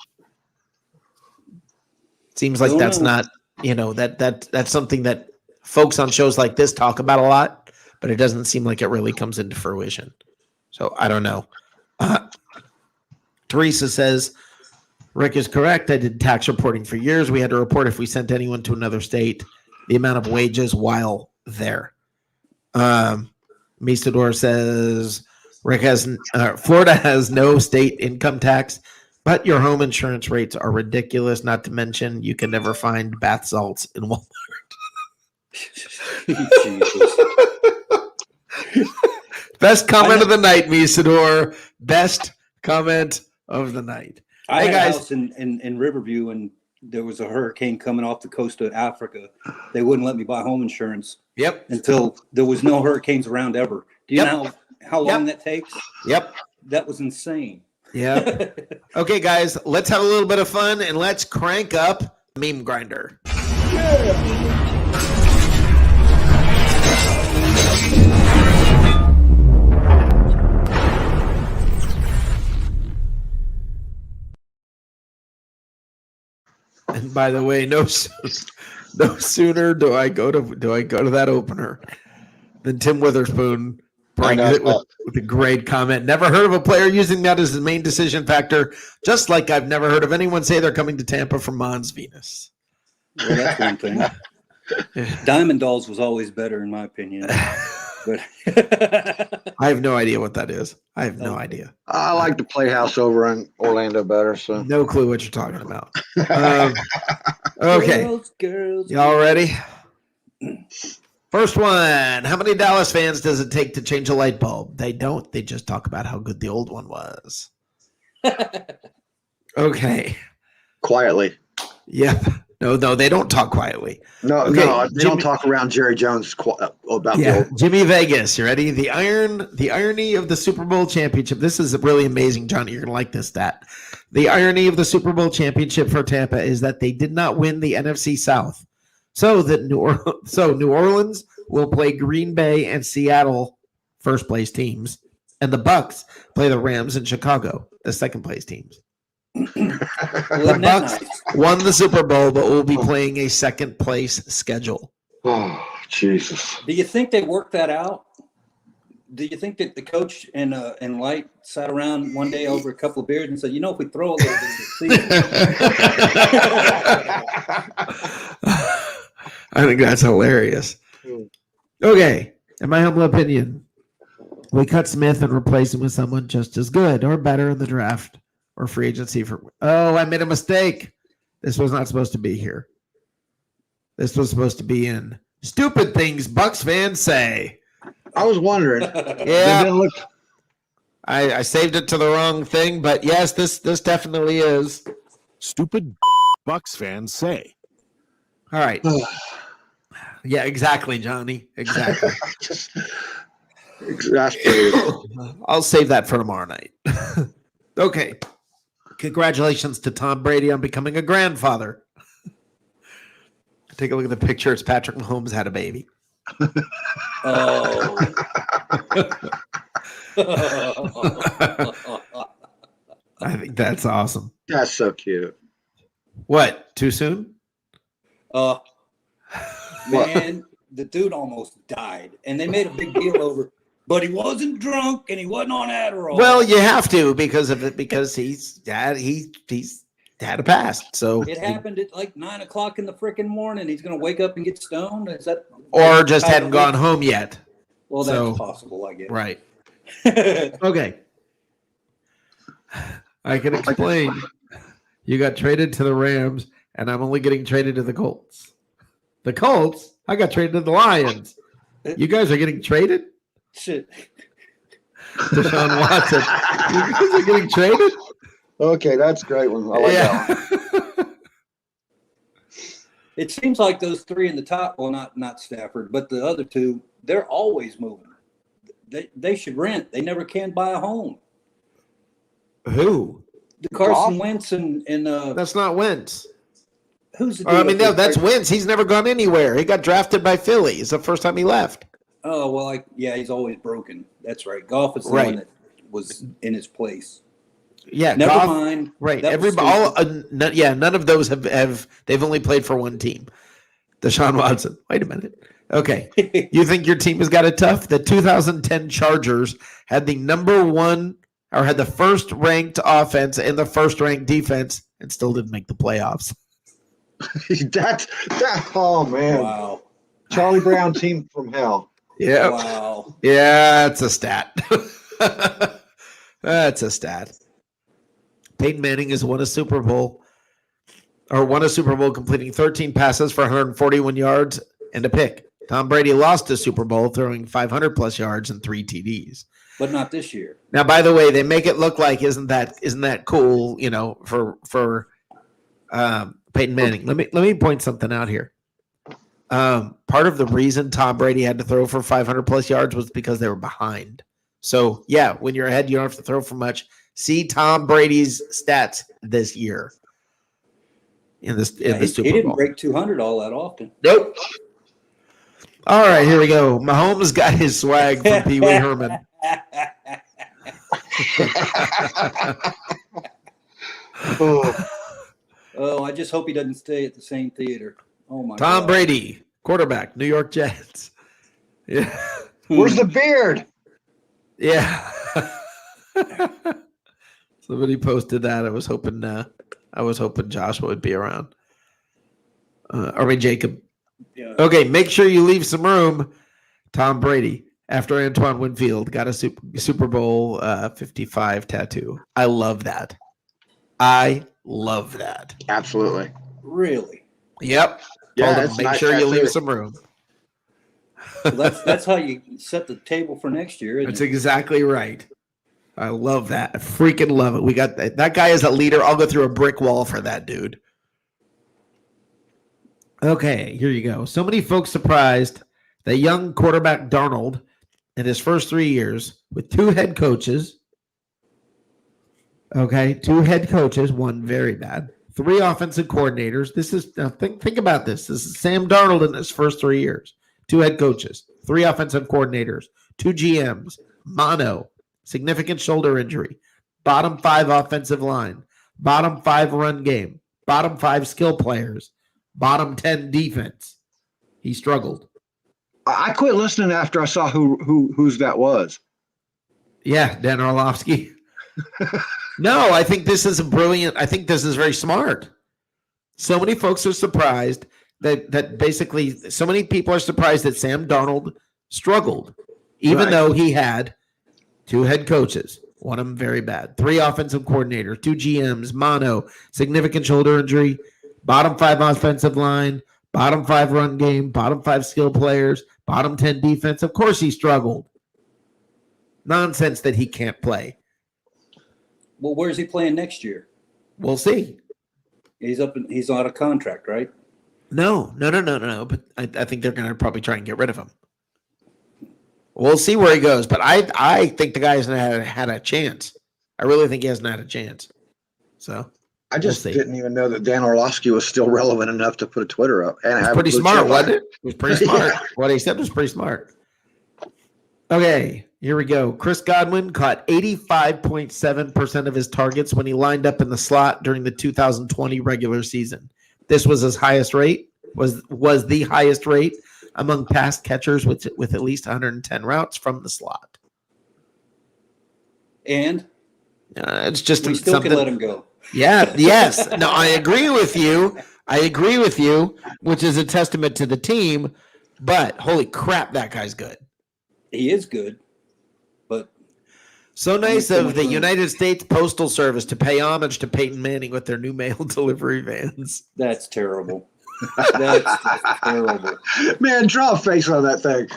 Seems like that's not, that's something that folks on shows like this talk about a lot, but it doesn't seem like it really comes into fruition. So I don't know. Teresa says, Rick is correct. I did tax reporting for years. We had to report if we sent anyone to another state, the amount of wages while there. Misador says, Rick Florida has no state income tax, but your home insurance rates are ridiculous. Not to mention, you can never find bath salts in Walmart. Best comment of the night, Misador. Best comment of the night. I Hey, had guys. a house in Riverview, and there was a hurricane coming off the coast of Africa. They wouldn't let me buy home insurance Yep. until there was no hurricanes around ever. Do you know how long that takes? Yep. That was insane. Yeah. Okay, guys, let's have a little bit of fun and let's crank up Meme Grinder. And by the way, no sooner do I go to that opener than Tim Witherspoon brings it with a great comment. Never heard of a player using that as the main decision factor, just like I've never heard of anyone say they're coming to Tampa from Mons Venus. Well, that's one thing. Diamond Dolls was always better, in my opinion. But I have no idea what that is. I have no idea. I like the Playhouse over in Orlando better. So No clue what you're talking about. Okay. girls. Y'all ready? First one. How many Dallas fans does it take to change a light bulb? They don't. They just talk about how good the old one was. Okay. quietly. Yep. No, they don't talk quietly. No, Okay, they don't talk around Jerry Jones about the old. Jimmy Vegas, you ready? The irony of the Super Bowl championship. This is really amazing, Johnny. You're gonna like this stat. The irony of the Super Bowl championship for Tampa is that they did not win the NFC South. So New Orleans will play Green Bay and Seattle first place teams, and the Bucks play the Rams and Chicago, the second place teams. The Bucks won the Super Bowl, but will be playing a second place schedule. Oh, Jesus. Do you think they worked that out? Do you think that the coach and Light sat around one day over a couple of beers and said, if we throw a little bit this season? I think that's hilarious. Okay, in my humble opinion, we cut Smith and replace him with someone just as good or better in the draft or free agency. I made a mistake. This was not supposed to be here. This was supposed to be in Stupid Things Bucks Fans Say. I was wondering. Yeah, I saved it to the wrong thing, but yes, this definitely is. Stupid Bucks Fans Say. All right. Yeah, exactly, Johnny. Exactly. Just exasperated. I'll save that for tomorrow night. Okay. Congratulations to Tom Brady on becoming a grandfather. Take a look at the picture. It's Patrick Mahomes had a baby. Oh. I think that's awesome. That's so cute. What? Too soon? Man, the dude almost died. And they made a big deal over But he wasn't drunk and he wasn't on Adderall. Well, you have to because of it, because he's had a past. So It happened at like 9 o'clock in the freaking morning. He's going to wake up and get stoned. Is that? or just hadn't gone home yet. Well, that's So- possible, I guess. Right. Okay. I can explain. You got traded to the Rams, and I'm only getting traded to the Colts. The Colts? I got traded to the Lions. You guys are getting traded? Shit. Deshaun Watson. You guys are getting traded? Okay, that's a great one. I like that one. It seems like those three in the top, well, not Stafford, but the other two, they're always moving. They should rent. They never can buy a home. Who? The Carson Goff? Wentz and That's not Wentz. who's the Or, I dude mean, up no, there? that's Wentz. He's never gone anywhere. He got drafted by Philly. It's the first time he left. Oh, well, yeah, he's always broken. That's right. Goff is the Right. one that was in his place. Yeah, Never Goff- mind. Right. That was None of those have they've only played for one team. Deshaun Watson. Wait a minute. Okay. stupid. You think your team has got it tough? The 2010 Chargers had the number one or had the first ranked offense and the first ranked defense and still didn't make the playoffs. that. Oh man, Wow. Charlie Brown team from hell. Yeah. Wow. Yeah, that's a stat. That's a stat. Peyton Manning has won a Super Bowl completing 13 passes for 141 yards and a pick. Tom Brady lost a Super Bowl throwing 500 plus yards and 3 TDs. But not this year. Now, by the way, they make it look like isn't that cool? You know, for Peyton Manning. Let me point something out here. Part of the reason Tom Brady had to throw for 500 plus yards was because they were behind. So yeah, when you're ahead, you don't have to throw for much. See Tom Brady's stats this year in the He Super didn't Bowl. break 200 all that often. Nope. All right, here we go. Mahomes got his swag from Pee Wee Herman. Oh, Oh, I just hope he doesn't stay at the same theater. Oh my Tom God. Brady, quarterback, New York Jets. Yeah. where's the beard? Yeah. Somebody posted that. I was hoping Joshua would be around. Jacob. Yeah. Okay, make sure you leave some room. Tom Brady, after Antoine Winfield got a Super Bowl 55 tattoo. I love that. Absolutely. Really? Yep. Yeah, Told him, that's make nice sure you tattoo. leave some room. Well, that's how you set the table for next year. Isn't That's it? exactly right. I love that. I freaking love it. We got that guy is a leader. I'll go through a brick wall for that dude. Okay, here you go. So many folks surprised that young quarterback Darnold in his first 3 years with 2 head coaches. Okay, 2 head coaches, one very bad, 3 offensive coordinators. This is think about this. This is Sam Darnold in his first 3 years. 2 head coaches, 3 offensive coordinators, 2 GMs, mono, significant shoulder injury, bottom 5 offensive line, bottom 5 run game, bottom 5 skill players, bottom 10 defense. He struggled. I quit listening after I saw whose that was. Yeah, Dan Orlovsky. No, I think this is I think this is very smart. So many folks are surprised that basically so many people are surprised that Sam Darnold struggled, even Right. though he had 2 head coaches, one of them very bad, 3 offensive coordinators, 2 GMs, mono, significant shoulder injury, bottom 5 offensive line, bottom 5 run game, bottom 5 skill players, bottom 10 defense. Of course he struggled. Nonsense that he can't play. Well, where's he playing next year? We'll see. He's out of contract, right? No. But I think they're going to probably try and get rid of him. We'll see where he goes. But I think the guy hasn't had a chance. I really think he hasn't had a chance. So I just We'll see. didn't even know that Dan Orlovsky was still relevant enough to put a Twitter up. And it's have a pretty blue smart, chip on wasn't it? It was pretty smart. Yeah. What he said was pretty smart. Okay, here we go. Chris Godwin caught 85.7% of his targets when he lined up in the slot during the 2020 regular season. This was his highest rate, was the highest rate among pass catchers with at least 110 routes from the slot. And It's just we still something. can let him go. Yeah. Yes. No, I agree with you. Which is a testament to the team. But holy crap, that guy's good. He is good, but So nice so of much the room. United States Postal Service to pay homage to Peyton Manning with their new mail delivery vans. that's terrible. That's just terrible. Man, draw a face on that thing.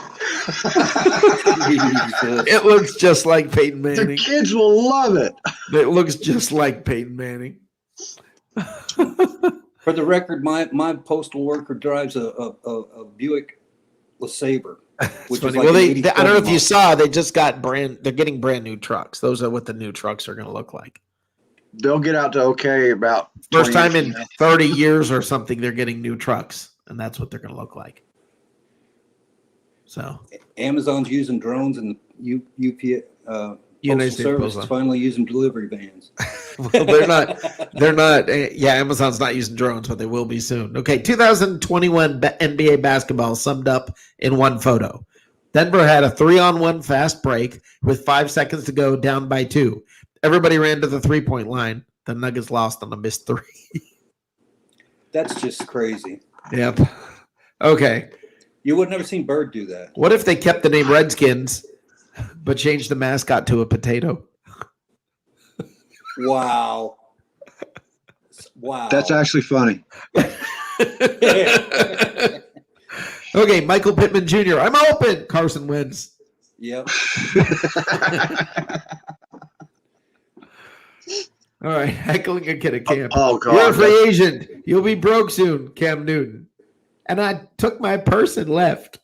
Jesus. It looks just like Peyton The Manning. kids will love it. It looks just like Peyton Manning. For the record, my postal worker drives a Buick LeSabre, which is Funny. like Well, an I don't know if 87 you saw, they just got they're getting brand new trucks. Those are what the new trucks are going to look like. They'll get out to okay about First 20 time years in from now. 30 years or something, they're getting new trucks, and that's what they're going to look like. So, Amazon's using drones, and the United Postal States Service Postal. is finally using delivery vans. well, they're not. Yeah, Amazon's not using drones, but they will be soon. Okay, 2021 NBA basketball summed up in one photo. Denver had a 3-on-1 fast break with 5 seconds to go, down by 2. Everybody ran to the 3-point line. The Nuggets lost on a missed 3. That's just crazy. Yep. Okay. You would never seen Bird do that. What if they kept the name Redskins, but changed the mascot to a potato? Wow. Wow. That's actually funny. Okay, Michael Pittman Jr. I'm open. Carson Wentz. Yep. All right, heckling a kid at camp. Oh, God. You're a free agent. You'll be broke soon, Cam Newton. And I took my purse and left.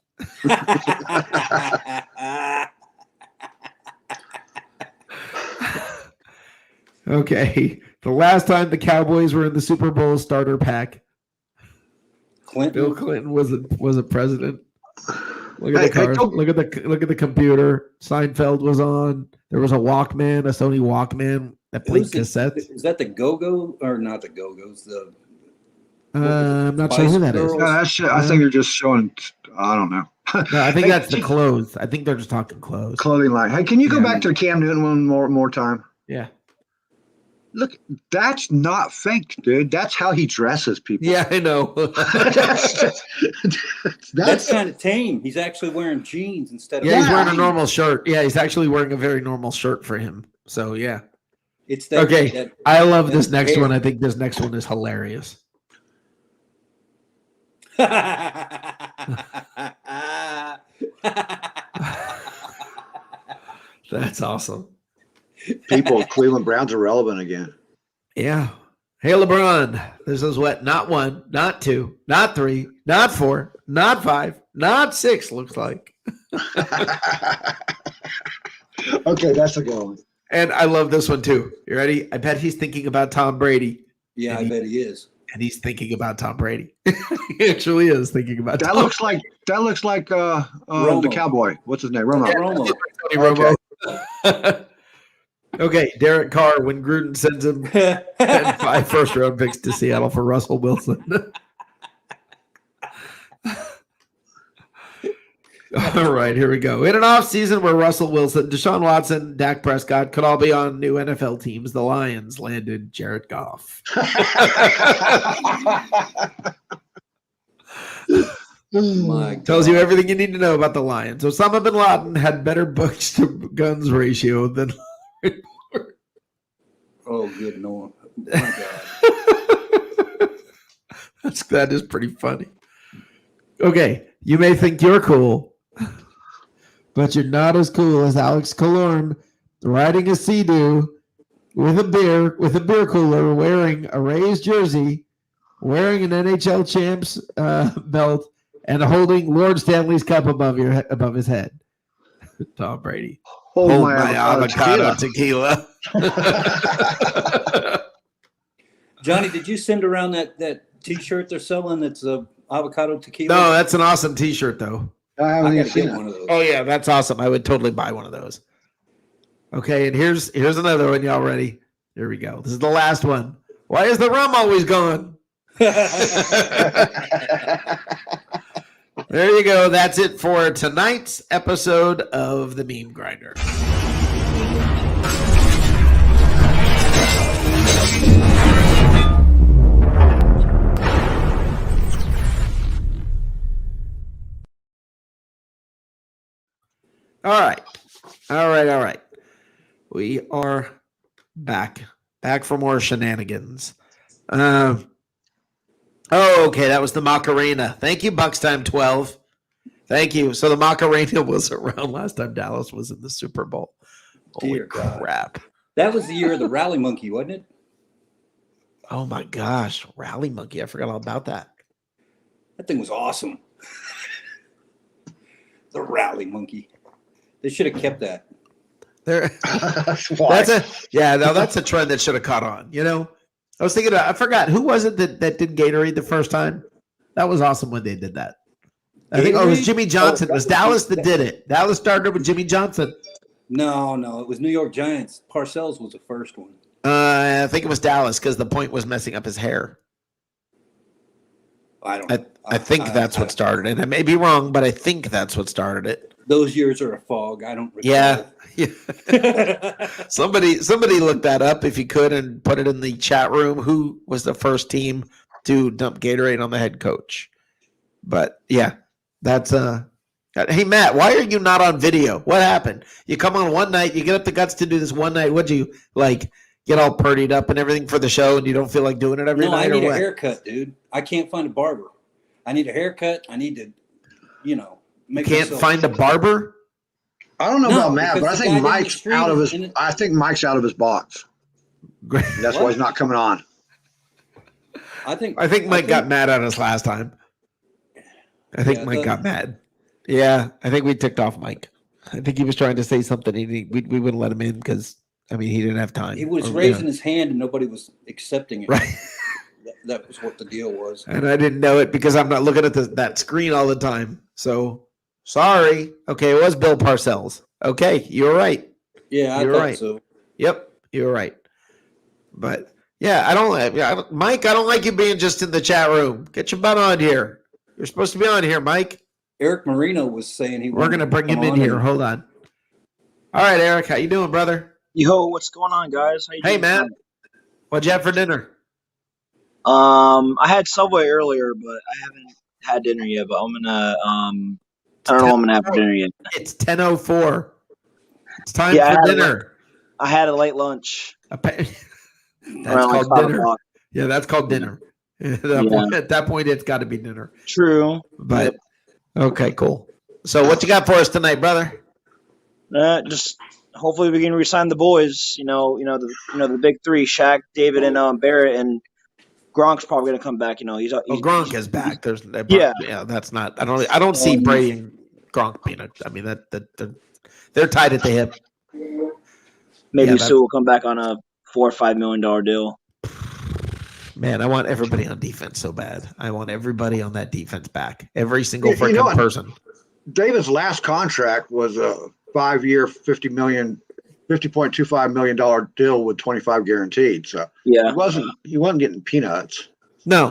Okay, the last time the Cowboys were in the Super Bowl starter pack, Clinton. Bill Clinton was a president. Look at Hey, the cars. don't- Look at the computer. Seinfeld was on. There was a Walkman, a Sony Walkman that played Who's the- cassettes. Is that the Go-Go or not the Go-Go's? The I'm not sure who that is. Spice Yeah, that shit, I think they're just showing. I don't know. No, I think Hey, that's the clothes. I think they're just talking clothes. clothing line. Hey, can you go Yeah. back to Cam Newton one more time? Yeah. Look, that's not fake, dude. That's how he dresses people. Yeah, I know. That's kind of tame. He's actually wearing jeans instead of. Yeah, he's Yeah. wearing a normal shirt. Yeah, he's actually wearing a very normal shirt for him. So yeah. It's that. Okay. that- I love this That's next hair. one. I think this next one is hilarious. That's awesome. People, Cleveland Browns are relevant again. Yeah. Hey LeBron. This is what not 1, not 2, not 3, not 4, not 5, not 6 looks like. Okay, that's a good one. And I love this one too. You ready? I bet he's thinking about Tom Brady. Yeah, I bet he is. And he's thinking about Tom Brady. He actually is thinking about That Tom looks like the Romo. cowboy. What's his name? Romo. Romo. Tony Romo. Okay, Derek Carr when Gruden sends him and 5 first-round picks to Seattle for Russell Wilson. All right, here we go. In an offseason where Russell Wilson, Deshaun Watson, Dak Prescott could all be on new NFL teams, the Lions landed Jared Goff. My Tells you God. everything you need to know about the Lions. Osama bin Laden had better books to guns ratio than Oh, good no. My God. that is pretty funny. Okay, you may think you're cool, but you're not as cool as Alex Killorn riding a Sea-Doo with a beer cooler, wearing a Rays jersey, wearing an NHL champs belt, and holding Lord Stanley's cup above his head. Tom Brady. Hold My avocado tequila. Johnny, did you send around that T-shirt they're selling? That's a avocado tequila. No, that's an awesome T-shirt, though. I I haven't even gotta seen get it. one of those. Oh yeah, that's awesome. I would totally buy one of those. Okay, and here's another one. Y'all ready? Here we go. This is the last one. Why is the rum always gone? There you go. That's it for tonight's episode of the Meme Grinder. All right. All right. All right. We are back. Back for more shenanigans. Oh, okay. That was the Macarena. Thank you, Bucks Time 12. Thank you. So the Macarena was around last time Dallas was in the Super Bowl. Holy Dear God. crap. That was the year of the Rally Monkey, wasn't it? Oh my gosh. Rally Monkey. I forgot all about that. That thing was awesome. The Rally Monkey. They should have kept that. There. Why? That's a trend that should have caught on. You know, I was thinking, I forgot who was it that did Gatorade the first time? That was awesome when they did that. I think it was Gatorade? Jimmy Johnson. Oh, It was Dallas that did it. Dallas started with Jimmy Johnson. No, it was New York Giants. Parcells was the first one. I think it was Dallas because the point was messing up his hair. I don't. I think that's what started it. I may be wrong, but I think that's what started it. Those years are a fog. I don't recall. Yeah. Somebody look that up if you could and put it in the chat room. Who was the first team to dump Gatorade on the head coach? But yeah, that's hey Matt, why are you not on video? What happened? You come on one night, you get up the guts to do this one night. What'd you like get all purdied up and everything for the show and you don't feel like doing it every No, night? I need or a what? haircut, dude. I can't find a barber. I need a haircut. I need to, make Can't myself- find a barber? I don't know No, about Matt, but I because the think guy down the Mike's street out of is his. in it. I think Mike's out of his box. That's why he's not coming on. I think Mike got mad at us last time. I think Yeah, Mike got mad. Yeah, I think we ticked off Mike. I think he was trying to say something. We wouldn't let him in because, he didn't have time. He was Or, raising his hand and nobody was accepting it. Right. That was what the deal was. And I didn't know it because I'm not looking at that screen all the time. So, sorry. Okay, it was Bill Parcells. Okay, you're right. Yeah, I You're thought right. so. Yep, you're right. But, yeah, Mike, I don't like you being just in the chat room. Get your butt on here. You're supposed to be on here, Mike. Eric Marino was saying he. We're wanted gonna to bring him come in on here. and- Hold on. All right, Eric, how you doing, brother? Yo, what's going on, guys? How you Hey, doing Matt. tonight? What'd you have for dinner? I had Subway earlier, but I haven't had dinner yet. But I'm gonna I don't know what I'm gonna have for dinner yet. It's 10:04. It's time Yeah, I for had dinner. I had a late lunch That's around like called 5 dinner. o'clock. Yeah, that's called dinner. At that point, it's got to be dinner. True. But okay, cool. So, what you got for us tonight, brother? Just hopefully we can resign the boys. The big three: Shaq, David, and Barrett, and Gronk's probably gonna come back. He's Gronk is back. Yeah. That's not. I don't see Brady and Gronk being they're tied at the hip. maybe Yeah, Sue will come back on a $4 or $5 million deal. Man, I want everybody on defense so bad. I want everybody on that defense back. Every single You know freaking what? person. David's last contract was a 5-year, $50.25 million deal with 25 guaranteed. So Yeah, he wasn't getting peanuts. No.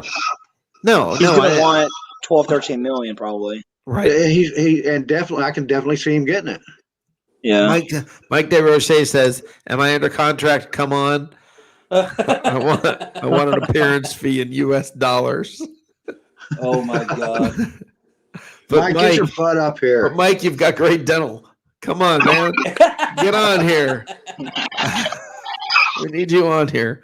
he's gonna want 12, 13 million probably. Right. I can definitely see him getting it. Yeah. Mike DeRoche says, "Am I under contract? Come on. I want an appearance fee in U.S. dollars." Oh my God! But Mike, get your butt up here. Mike, you've got great dental. Come on, man. Get on here. We need you on here.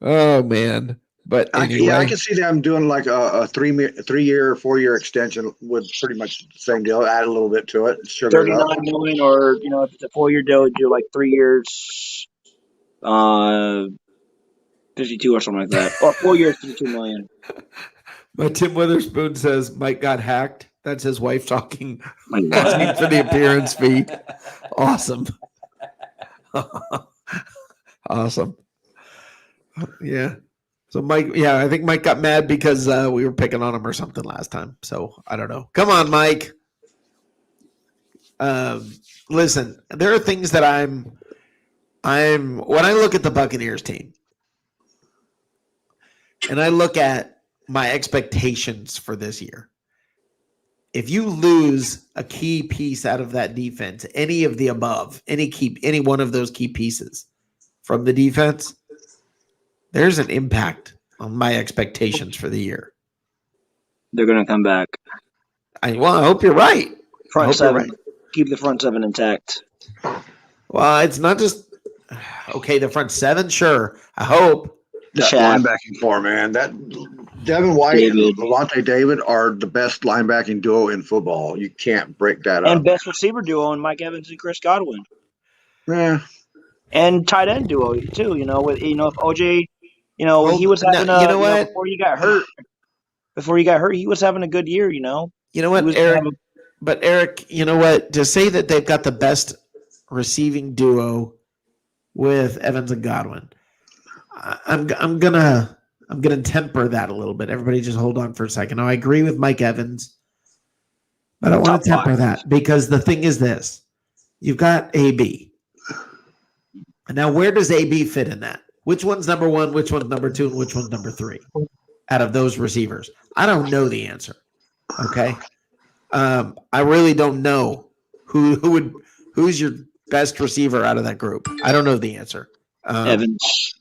Oh man. But anyway, I can see them doing like a 3-year, 4-year extension with pretty much the same deal. Add a little bit to it. Sugar it 39 up. million, or if it's a 4-year deal, do like 3 years, 52 or something like that, or 4 years, 52 million. but Tim Witherspoon says Mike got hacked. That's his wife talking, My God. asking for the appearance fee. Awesome. Awesome. Yeah. So Mike, I think Mike got mad because we were picking on him or something last time. So I don't know. Come on, Mike. Listen, there are things that I'm when I look at the Buccaneers team and I look at my expectations for this year. If you lose a key piece out of that defense, any of the above, any one of those key pieces, from the defense, there's an impact on my expectations for the year. They're going to come back. I hope you're right. Front hope you're seven. Keep the front seven intact. Well, it's not just okay. The front seven, sure. I hope. That Shaq. linebacking core, man. That Devin White David. and Levante David are the best linebacking duo in football. You can't break that And up. best receiver duo in Mike Evans and Chris Godwin. Yeah. And tight end duo too. With if OJ, Well, he was having no, you know what? before he got hurt. Before he got hurt, he was having a good year. You know He what, was Eric? having- But Eric, you know what? To say that they've got the best receiving duo with Evans and Godwin, I'm gonna temper that a little bit. Everybody, just hold on for a second. Now, I agree with Mike Evans, but I want to Top temper five. that because the thing is this: you've got AB. And now, where does AB fit in that? Which one's number one? Which one's number two? And which one's number three? Out of those receivers, I don't know the answer. Okay. I really don't know who's your best receiver out of that group. I don't know the answer. Evans.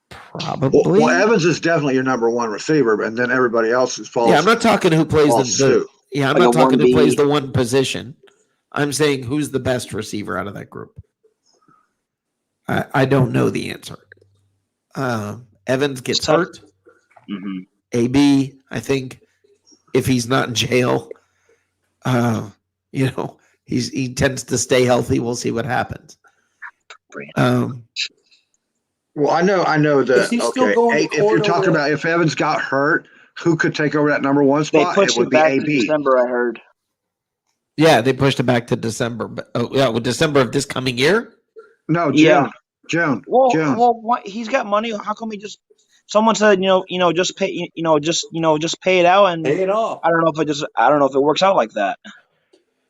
Probably. Well, Evans is definitely your number one receiver, and then everybody else is falls. Yeah, I'm not talking who plays falls the suit. yeah, I'm Like not a talking who 1B. plays the one position. I'm saying who's the best receiver out of that group. I don't know the answer. Evans gets It's tough. hurt. Mm-hmm. AB, I think, if he's not in jail, he tends to stay healthy. We'll see what happens. Well, I know that. Is he still Okay, going to if you're court talking over- about if Evans got hurt, who could take over that number one They spot? pushed It would it be back to AB. December, I heard. Yeah, they pushed it back to December. But December of this coming year. No, June. Yeah. June. Well, what, he's got money. How come he just? Someone said, just pay, just pay it out, and Pay it off. I don't know if it works out like that.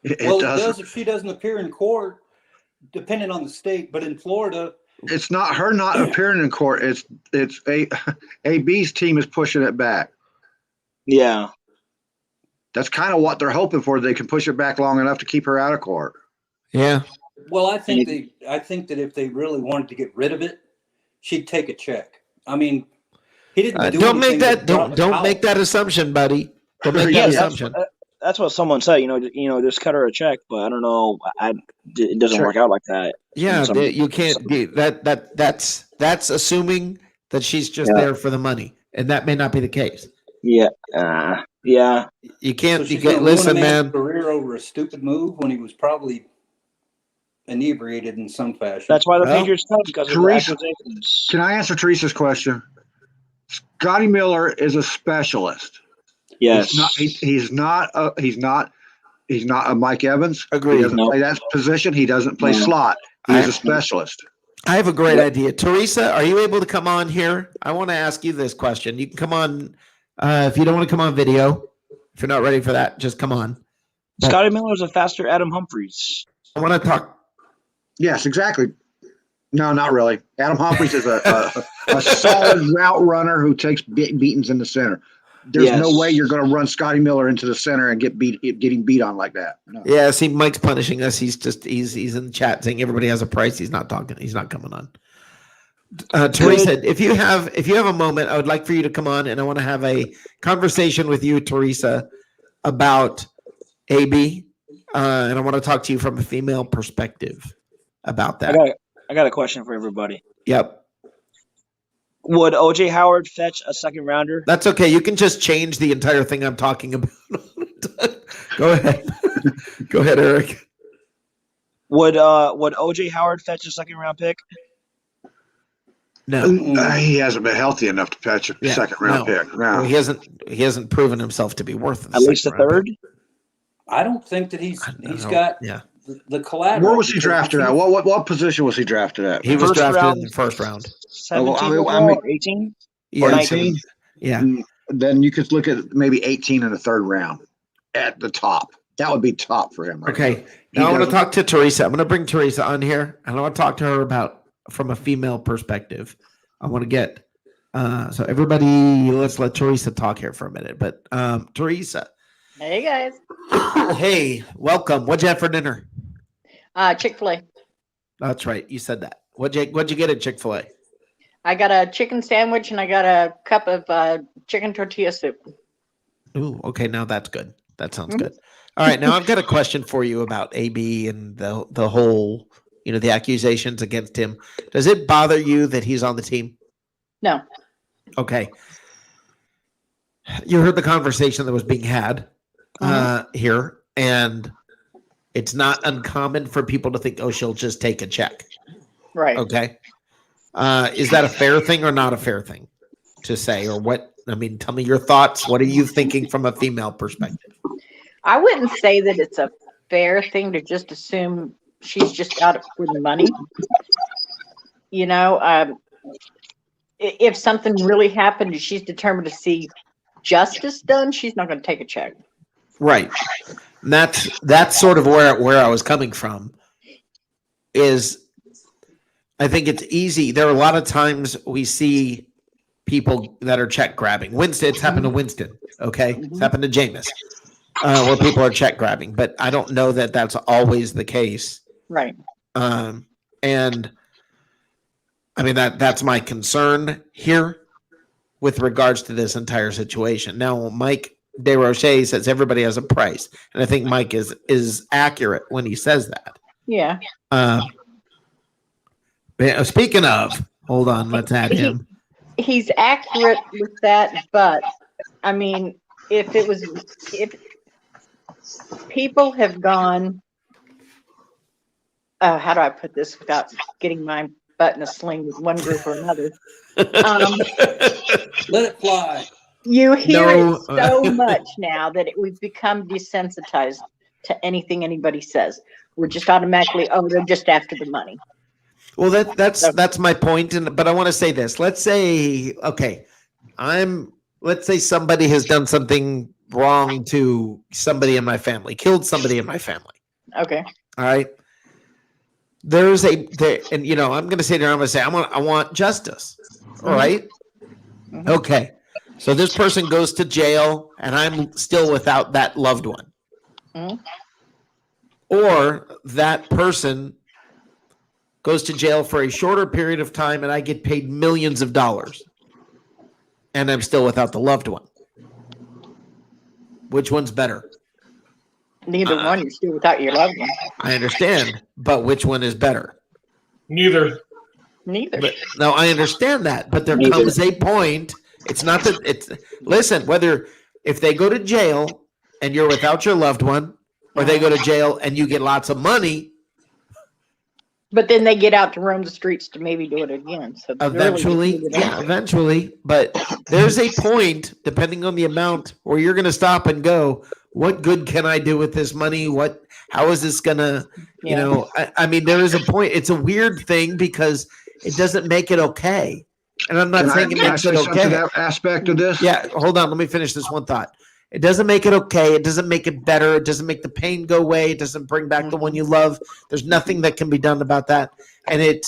It Well, it doesn't. does if she doesn't appear in court, depending on the state. But in Florida, It's not her not appearing in court. It's AB's team is pushing it back. Yeah. That's kind of what they're hoping for. They can push it back long enough to keep her out of court. Yeah. well, I think that if they really wanted to get rid of it, she'd take a check. I mean, he didn't do Don't make anything that. to drop the Don't house. make that assumption, buddy. Don't make Yeah, that that's, assumption. that's what someone said. Just cut her a check, but I don't know. It doesn't Sure. work out like that. Yeah, Some- you can't do that. That's assuming that she's just Yeah. there for the money, and that may not be the case. Yeah. Yeah. You So can't. she's You gonna can't ruin listen, a man's man. career over a stupid move when he was probably inebriated in some fashion. That's why the Well, Patriots tough because of the Teresa- accusations. Can I answer Teresa's question? Scotty Miller is a specialist. Yes. He's not a Mike Evans. Agreed. He doesn't Nope. play that position. He doesn't play No. slot. He's a specialist. I have a great idea. Teresa, are you able to come on here? I want to ask you this question. You can come on if you don't want to come on video. If you're not ready for that, just come on. Scotty Miller is a faster Adam Humphries. I want to talk. Yes, exactly. No, not really. Adam Humphries is a solid route runner who takes beatings in the center. There's Yes. no way you're going to run Scotty Miller into the center and getting beat on like that. No. Yeah, see, Mike's punishing us. He's in the chat saying everybody has a price. He's not talking. He's not coming on. Teresa, if you have a moment, I would like for you to come on, and I want to have a conversation with you, Teresa, about AB, and I want to talk to you from a female perspective about that. I got a question for everybody. Yep, Would OJ Howard fetch a second rounder? that's okay. You can just change the entire thing I'm talking about. Go ahead. Go ahead, Eric. Would OJ Howard fetch a second round pick? No, He hasn't been healthy enough to catch a Yeah, second round no. pick. Well, No. he hasn't proven himself to be worth it. At least a third? I don't think that he's got the collateral. Where was he because drafted he's- at? What position was he drafted at? He was First drafted round. in the first round. 17 I mean- overall, 18? Yeah, Or 19? yeah. Then you could look at maybe 18 in the third round at the top. That would be top for him. Right Okay. now. Now I want to doesn't- talk to Teresa. I'm going to bring Teresa on here, and I want to talk to her about from a female perspective. I want to get so everybody. Let's let Teresa talk here for a minute. But Teresa, Hey guys. hey, welcome. What'd you have for dinner? Chick-fil-A. That's right. You said that. What'd you get at Chick-fil-A? I got a chicken sandwich and I got a cup of chicken tortilla soup. Ooh, okay, now that's good. That sounds good. All right, now I've got a question for you about AB and the whole, the accusations against him. Does it bother you that he's on the team? No. Okay. You heard the conversation that was being had here, and it's not uncommon for people to think, oh, she'll just take a check. Right. Okay. Is that a fair thing or not a fair thing to say? Or what? I mean, tell me your thoughts. What are you thinking from a female perspective? I wouldn't say that it's a fair thing to just assume she's just got it for the money. If something really happened and she's determined to see justice done, she's not going to take a check. Right. And that's sort of where I was coming from. Is I think it's easy. There are a lot of times we see people that are check grabbing. Winston, it's happened to Winston. Okay, it's happened to Jameis, where people are check grabbing. But I don't know that that's always the case. Right. And I mean that's my concern here with regards to this entire situation. Now, Mike DeRoche says everybody has a price, and I think Mike is accurate when he says that. Yeah. Speaking of, hold on, let's add him. He's accurate with that, but I mean, if people have gone, how do I put this without getting my butt in a sling with one group or another? Let it fly. You hear it so much now that we've become desensitized to anything anybody says. We're just automatically, they're just after the money. Well, that's my point. But I want to say this. Let's say, let's say somebody has done something wrong to somebody in my family, killed somebody in my family. Okay. All right. And I'm going to say there, I'm going to say, I want justice. All right. Mm-hmm. Okay. So this person goes to jail and I'm still without that loved one. Mm-hmm. Or that person goes to jail for a shorter period of time and I get paid millions of dollars and I'm still without the loved one. Which one's better? Neither one. You're still without your loved one. I understand, but which one is better? Neither. But, no, I understand that, but there comes a point. It's not that it's listen, if they go to jail and you're without your loved one, or they go to jail and you get lots of money. But then they get out to roam the streets to maybe do it again. So eventually. But there's a point, depending on the amount, where you're going to stop and go, what good can I do with this money? How is this going to, I mean, there is a point. It's a weird thing because it doesn't make it okay. And I'm not saying it makes it okay. That aspect of this? Yeah, hold on. Let me finish this one thought. It doesn't make it okay. It doesn't make it better. It doesn't make the pain go away. It doesn't bring back the one you love. There's nothing that can be done about that. And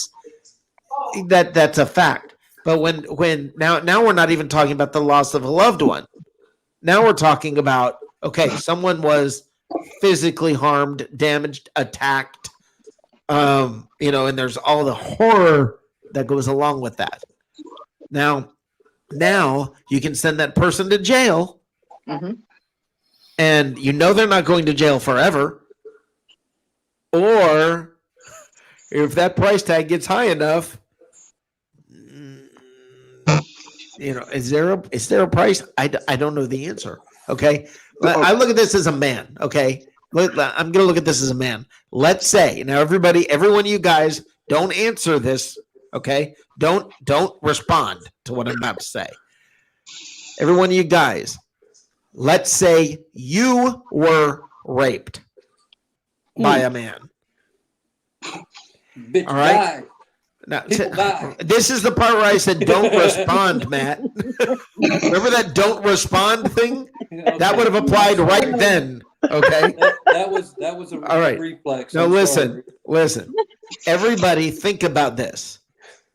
that's a fact. But when now we're not even talking about the loss of a loved one. Now we're talking about, someone was physically harmed, damaged, attacked, and there's all the horror that goes along with that. Now you can send that person to jail. Mm-hmm. And they're not going to jail forever. Or if that price tag gets high enough, is there a price? I don't know the answer. Okay. I look at this as a man. Okay. I'm going to look at this as a man. Let's say now, every one of you guys don't answer this. Okay. Don't respond to what I'm about to say. Every one of you guys. Let's say you were raped by a man. Bitch, all right. Now, this is the part where I said, "Don't respond, Matt." Remember that "don't respond" thing? Okay. That would have applied right then. Okay. That was a all right. reflex. Now listen. Everybody, think about this.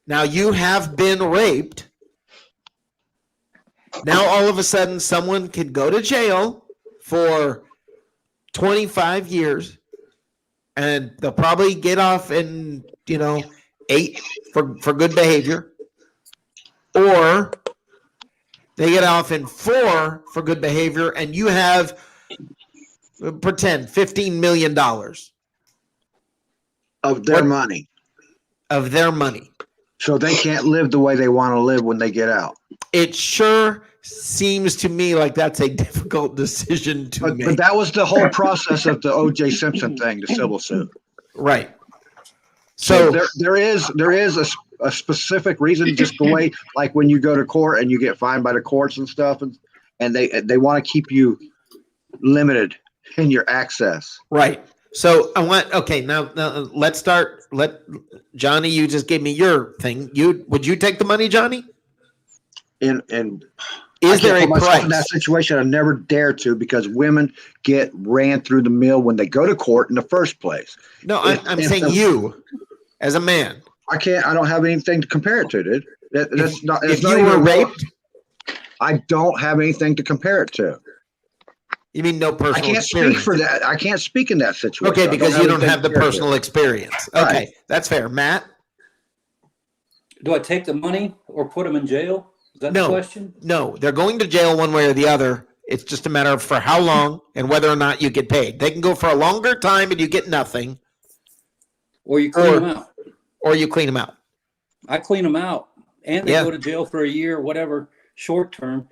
Now you have been raped. Now, all of a sudden, someone could go to jail for 25 years, and they'll probably get off in, 8 for good behavior, or they get off in 4 for good behavior, and you have, pretend, $15 million Of their money. of their money. So they can't live the way they want to live when they get out. It sure seems to me like that's a difficult decision to But make. that was the whole process of the O.J. Simpson thing, the civil suit. Right. So So there is a specific reason, just the way, like when you go to court and you get fined by the courts and stuff, and they want to keep you limited in your access. right. So I want now let's start. Johnny, you just gave me your thing. Would you take the money, Johnny? And Is there a in price? that situation? I never dare to, because women get ran through the mill when they go to court in the first place. No, If- I'm if saying the- you, as a man. I don't have anything to compare it to, dude. That's not. It's If not you were even- raped, I don't have anything to compare it to. you mean no I personal can't experience? speak for that. I can't speak in that situation. Okay, I because you don't anything have the to compare it to. personal experience. Okay, Right. that's fair. Matt? Do I take the money or put them in jail? Is that No. the question? No, they're going to jail one way or the other. It's just a matter of for how long and whether or not you get paid. They can go for a longer time and you get nothing, Or you clean Or- them out? or you clean them out. I clean them out, and they Yeah. go to jail for a year, whatever, short term.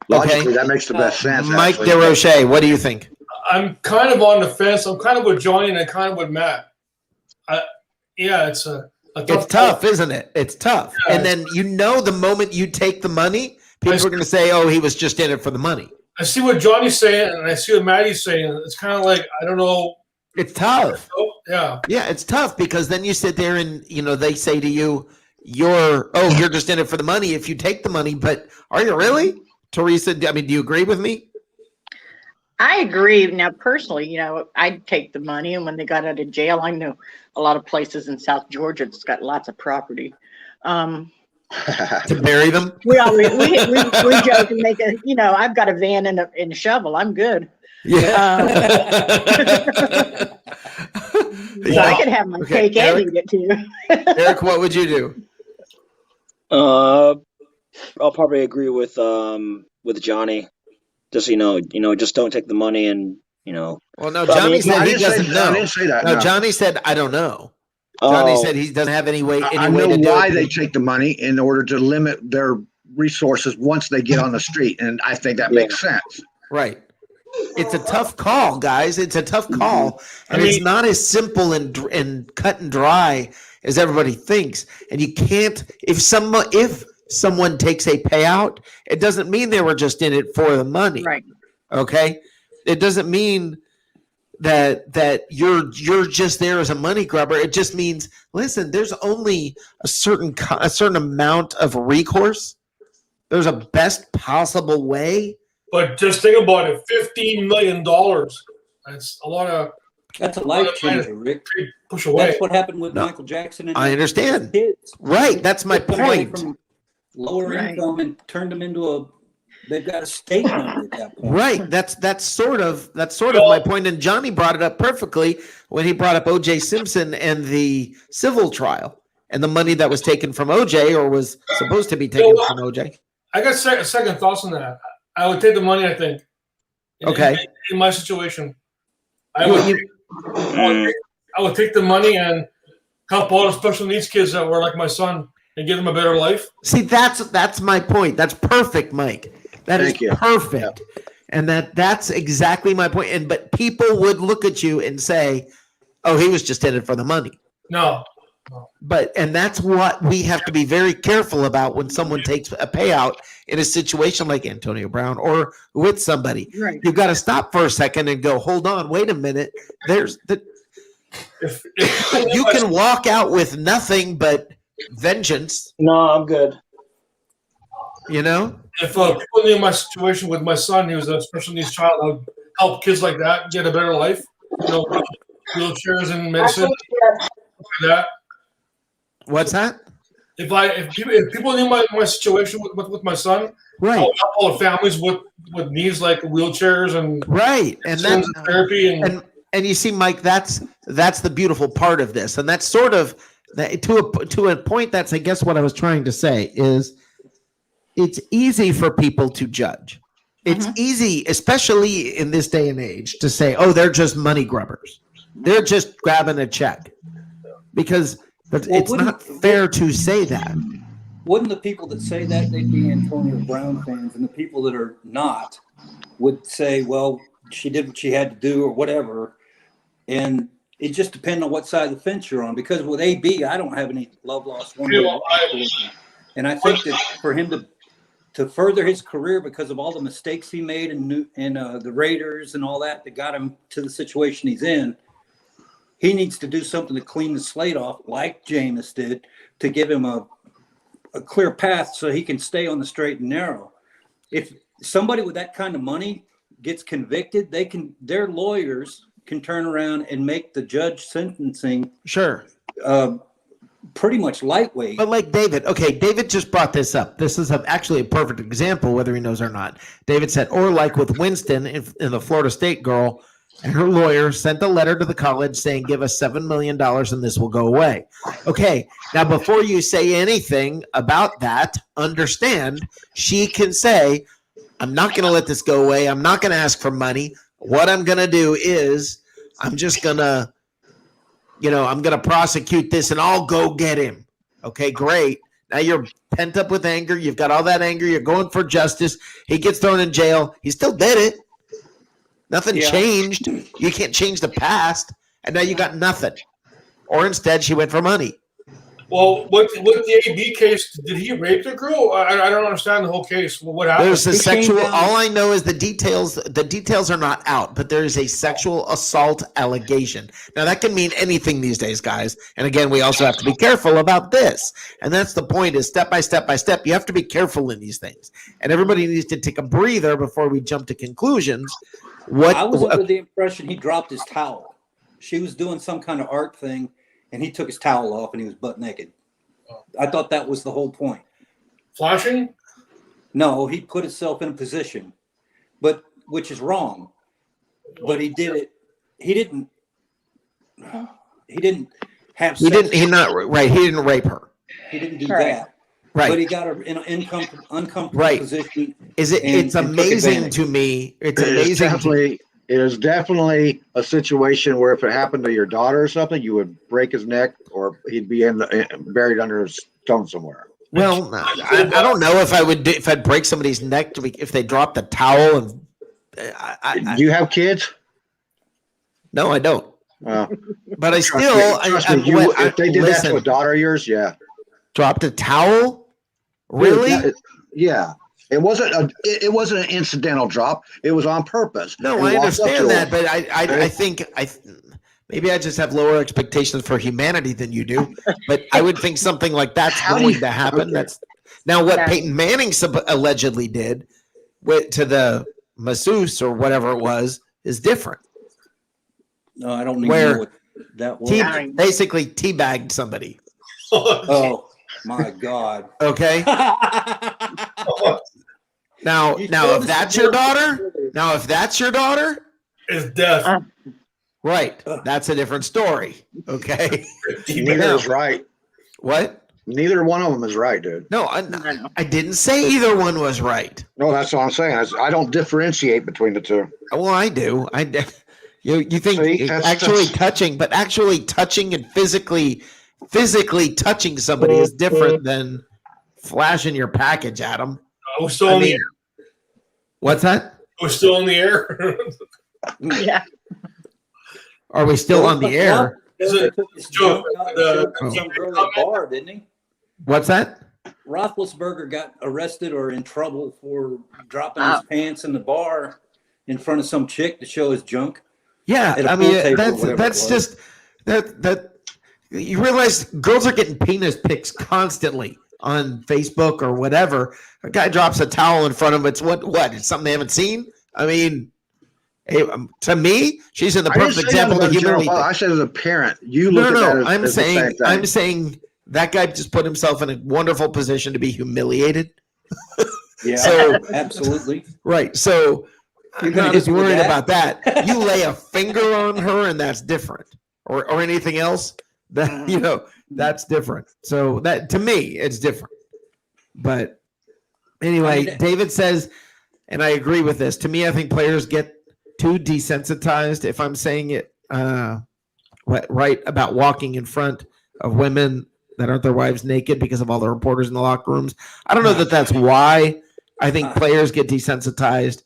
Logically, that makes the best sense. Mike actually. DeRoche, what do you think? I'm kind of on the fence. I'm kind of with Johnny and kind of with Matt. Yeah, it's a It's tough, isn't it? It's tough. Yeah. And then the moment you take the money, people are going to say, "Oh, he was just in it for the money." I see what Johnny's saying, and I see what Maddie's saying. It's kind of like, I don't know. It's tough. Oh, yeah. Yeah, it's tough because then you sit there and they say to you, you're just in it for the money if you take the money, but are you really? Teresa, I mean, do you agree with me? I agree. Now, personally, I'd take the money, and when they got out of jail, I know a lot of places in South Georgia that's got lots of property. To bury them? We joke and make I've got a van and a shovel. I'm good. Yeah. So I could have my Okay, cake and Eric? eat it too. Eric, what would you do? I'll probably agree with Johnny. Just just don't take the money and Well, no, But I Johnny mean, said I he didn't say doesn't that. know. I didn't say that. No, no. Johnny said, I don't know. Johnny oh, said he doesn't have any way I to know do why it. they take the money, in order to limit their resources once they get on the street, and I think that makes sense. Right. It's a tough call, guys. It's a tough call, and it's not as simple and cut and dry as everybody thinks. And you can't if someone takes a payout, it doesn't mean they were just in it for the money. Right. Okay? It doesn't mean that you're just there as a money grubber. It just means, listen, there's only a certain amount of recourse. There's a best possible way. But just think about it, $15 million. That's a lot of That's a life changer, Rick. push away. That's what happened with No, Michael Jackson and I his understand. kids. Right. That's my Took them away point. from lower Right. income and turned them into they've got a state number at that point. Right. That's sort of my point. And Johnny brought it up perfectly when he brought up O.J. Simpson and the civil trial and the money that was taken from O.J. or was supposed to be taken from O.J. I got second thoughts on that. I would take the money, I think. Okay. In my situation. I You- would take the money and help all the special needs kids that were like my son and give them a better life. See, that's my point. That's perfect, Mike. That is Thank you. perfect. And that's exactly my point. But people would look at you and say, "Oh, he was just in it for the money." No. And that's what we have to be very careful about when someone takes a payout in a situation like Antonio Brown or with somebody. Right. You've got to stop for a second and go, hold on, wait a minute. If You can walk out with nothing but vengeance, no, I'm good. If people knew my situation with my son, he was a special needs child, I would help kids like that get a better life. Wheelchairs and medicine, like that. What's that? If people knew my situation with my son, Right. I would help all the families with needs like wheelchairs and Right. And therapy and And you see, Mike, that's the beautiful part of this, and that's sort of to a point. That's, I guess, what I was trying to say is, it's easy for people to judge. It's easy, especially in this day and age, to say, "Oh, they're just money grubbers. They're just grabbing a check," because it's not fair to say that. Wouldn't the people that say that, they'd be Antonio Brown fans, and the people that are not would say, "Well, she did what she had to do," or whatever. And it just depends on what side of the fence you're on. Because with AB, I don't have any love lost one way. And I think that for him to further his career, because of all the mistakes he made in the Raiders and all that got him to the situation he's in, he needs to do something to clean the slate off, like Jameis did, to give him a clear path so he can stay on the straight and narrow. If somebody with that kind of money gets convicted, their lawyers can turn around and make the judge sentencing pretty much lightweight. But like David, David just brought this up. This is actually a perfect example, whether he knows or not. David said, or like with Winston in the Florida State girl, and her lawyer sent a letter to the college saying, "Give us $7 million and this will go away." Okay, now before you say anything about that, understand she can say, "I'm not going to let this go away. I'm not going to ask for money. What I'm going to do is I'm just going to, I'm going to prosecute this and I'll go get him." Okay, great. Now you're pent up with anger. You've got all that anger. You're going for justice. He gets thrown in jail. He still did it. Nothing changed. You can't change the past. And now you got nothing. Or instead, she went for money. Well, with the AB case, did he rape the girl? I don't understand the whole case. What happened? There's a sexual. All I know is the details. The details are not out, but there is a sexual assault allegation. Now that can mean anything these days, guys. And again, we also have to be careful about this. And that's the point: is step by step by step. You have to be careful in these things, and everybody needs to take a breather before we jump to conclusions. I was under the impression he dropped his towel. She was doing some kind of art thing, and he took his towel off and he was butt naked. I thought that was the whole point. Flashing? No, he put himself in a position, which is wrong. But he did it. He didn't have sex. He didn't rape her. He didn't do that. Right. But he got her in an uncomfortable position. It's amazing to me. It's amazing. It is definitely a situation where if it happened to your daughter or something, you would break his neck or he'd be buried under a stone somewhere. Well, I don't know if I would if I'd break somebody's neck if they dropped the towel. And do you have kids? No, I don't. But I still, if they did that to a daughter of yours, dropped a towel. Really? Yeah. It wasn't an incidental drop. It was on purpose. No, I understand that, but I think maybe I just have lower expectations for humanity than you do. But I would think something like that's going to happen. That's now what Peyton Manning allegedly did to the masseuse or whatever it was is different. No, I don't even know what that was. Basically teabagged somebody. Oh my God. Okay. Now, if that's your daughter, is death. Right. That's a different story. Okay. Neither is right. What? Neither one of them is right, dude. No, I didn't say either one was right. No, that's what I'm saying. I don't differentiate between the two. Well, I do. You think actually touching and physically touching somebody is different than flashing your package at them. We're still in the air. What's that? We're still in the air. Yeah. Are we still on the air? Joe, some girl at the bar, didn't he? What's that? Roethlisberger got arrested or in trouble for dropping his pants in the bar in front of some chick to show his junk. Yeah, I mean that's just that. You realize girls are getting penis pics constantly on Facebook or whatever. A guy drops a towel in front of him. It's what? It's something they haven't seen. I mean, to me, she's in the perfect example of humility. I said as a parent, you look at that as I'm saying that guy just put himself in a wonderful position to be humiliated. Yeah, so absolutely right. So I'm not as worried about that. You lay a finger on her, and that's different, or anything else. That that's different. So that to me, it's different. But anyway, David says, and I agree with this. To me, I think players get too desensitized. If I'm saying it right about walking in front of women that aren't their wives naked because of all the reporters in the locker rooms, I don't know that that's why. I think players get desensitized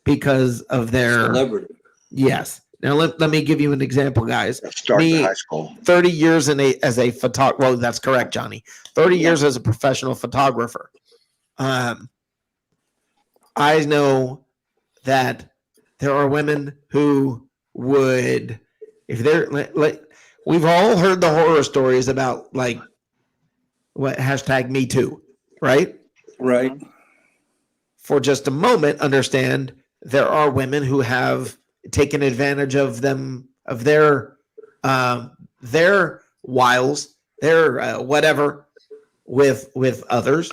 because of their celebrity. Yes. Now let me give you an example, guys. Starting in high school. 30 years as a photographer. Well, that's correct, Johnny. 30 years as a professional photographer. I know that there are women who would, if they're like, we've all heard the horror stories about like what #Me Too, right? Right. For just a moment, understand there are women who have taken advantage of them, of their wiles, their whatever with others.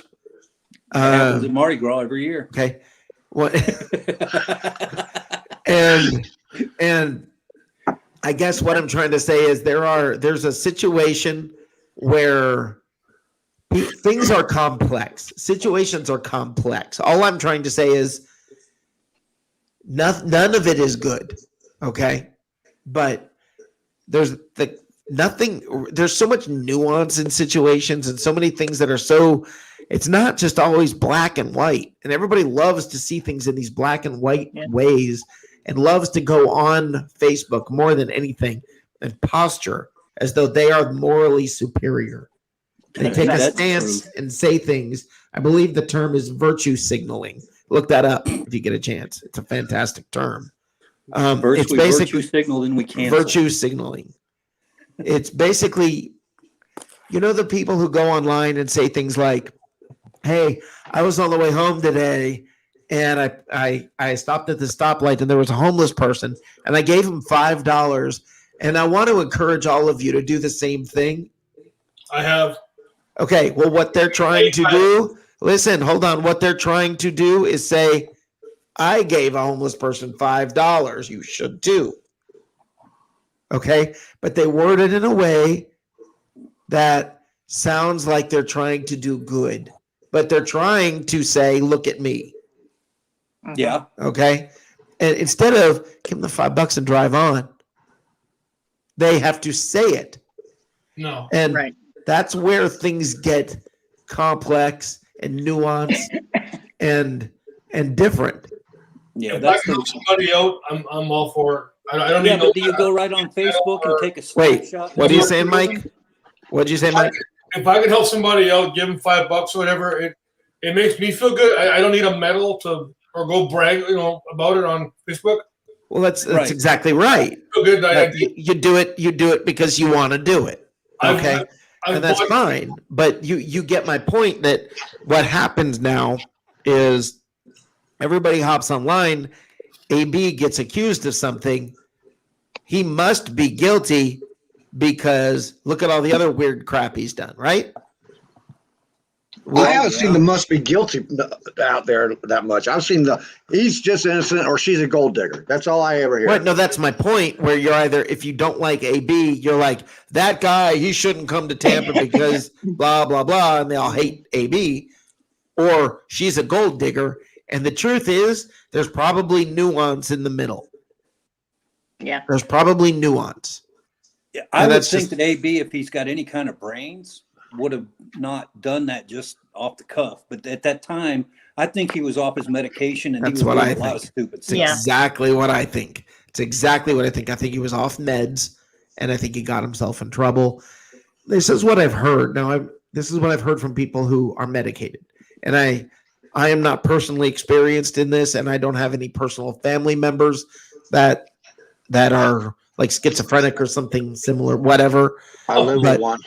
It happens at Mardi Gras every year. Okay. What? and I guess what I'm trying to say is there's a situation where things are complex. Situations are complex. All I'm trying to say is none of it is good. Okay. But there's so much nuance in situations and so many things that are it's not just always black and white. And everybody loves to see things in these black and white ways and loves to go on Facebook more than anything and posture as though they are morally superior. They take a stance and say things. I believe the term is virtue signaling. Look that up if you get a chance. It's a fantastic term. It's basically virtue signal, then we cancel. Virtue signaling. It's basically, the people who go online and say things like, "Hey, I was on the way home today, and I stopped at the stoplight, and there was a homeless person, and I gave him $5, and I want to encourage all of you to do the same thing." I have. Okay, well, what they're trying to do, listen, hold on. What they're trying to do is say, I gave a homeless person $5. You should too. Okay, but they word it in a way that sounds like they're trying to do good, but they're trying to say, look at me. Yeah. Okay, and instead of give them the $5 and drive on, they have to say it. No. And Right. that's where things get complex and nuanced and different. Yeah, If I can help somebody out, I'm all for it. I don't need but do you go right on Facebook and take a snapshot? Wait, what are you saying, Mike? What'd you say, Mike? If I can help somebody out, give them $5 or whatever, it makes me feel good. I don't need a medal or go brag, about it on Facebook. Well, that's Right. exactly right. Feel good. You do it because you want to do it. Okay. And that's fine. But you get my point that what happens now is everybody hops online. AB gets accused of something. He must be guilty because look at all the other weird crap he's done, right? I haven't seen the must be guilty out there that much. I've seen he's just innocent or she's a gold digger. That's all I ever hear. Right. No, that's my point. Where you're either, if you don't like AB, you're like, that guy, he shouldn't come to Tampa because blah, blah, blah. And they all hate AB. Or she's a gold digger. And the truth is, there's probably nuance in the middle. Yeah. There's probably nuance. Yeah, I would think that AB, if he's got any kind of brains, would have not done that just off the cuff. But at that time, I think he was off his medication and That's he was what doing I a lot of think. stupid It's stuff. exactly what I think. It's exactly what I think. I think he was off meds, and I think he got himself in trouble. This is what I've heard. Now, this is what I've heard from people who are medicated, and I am not personally experienced in this, and I don't have any personal family members that are like schizophrenic or something similar, whatever. I live with one.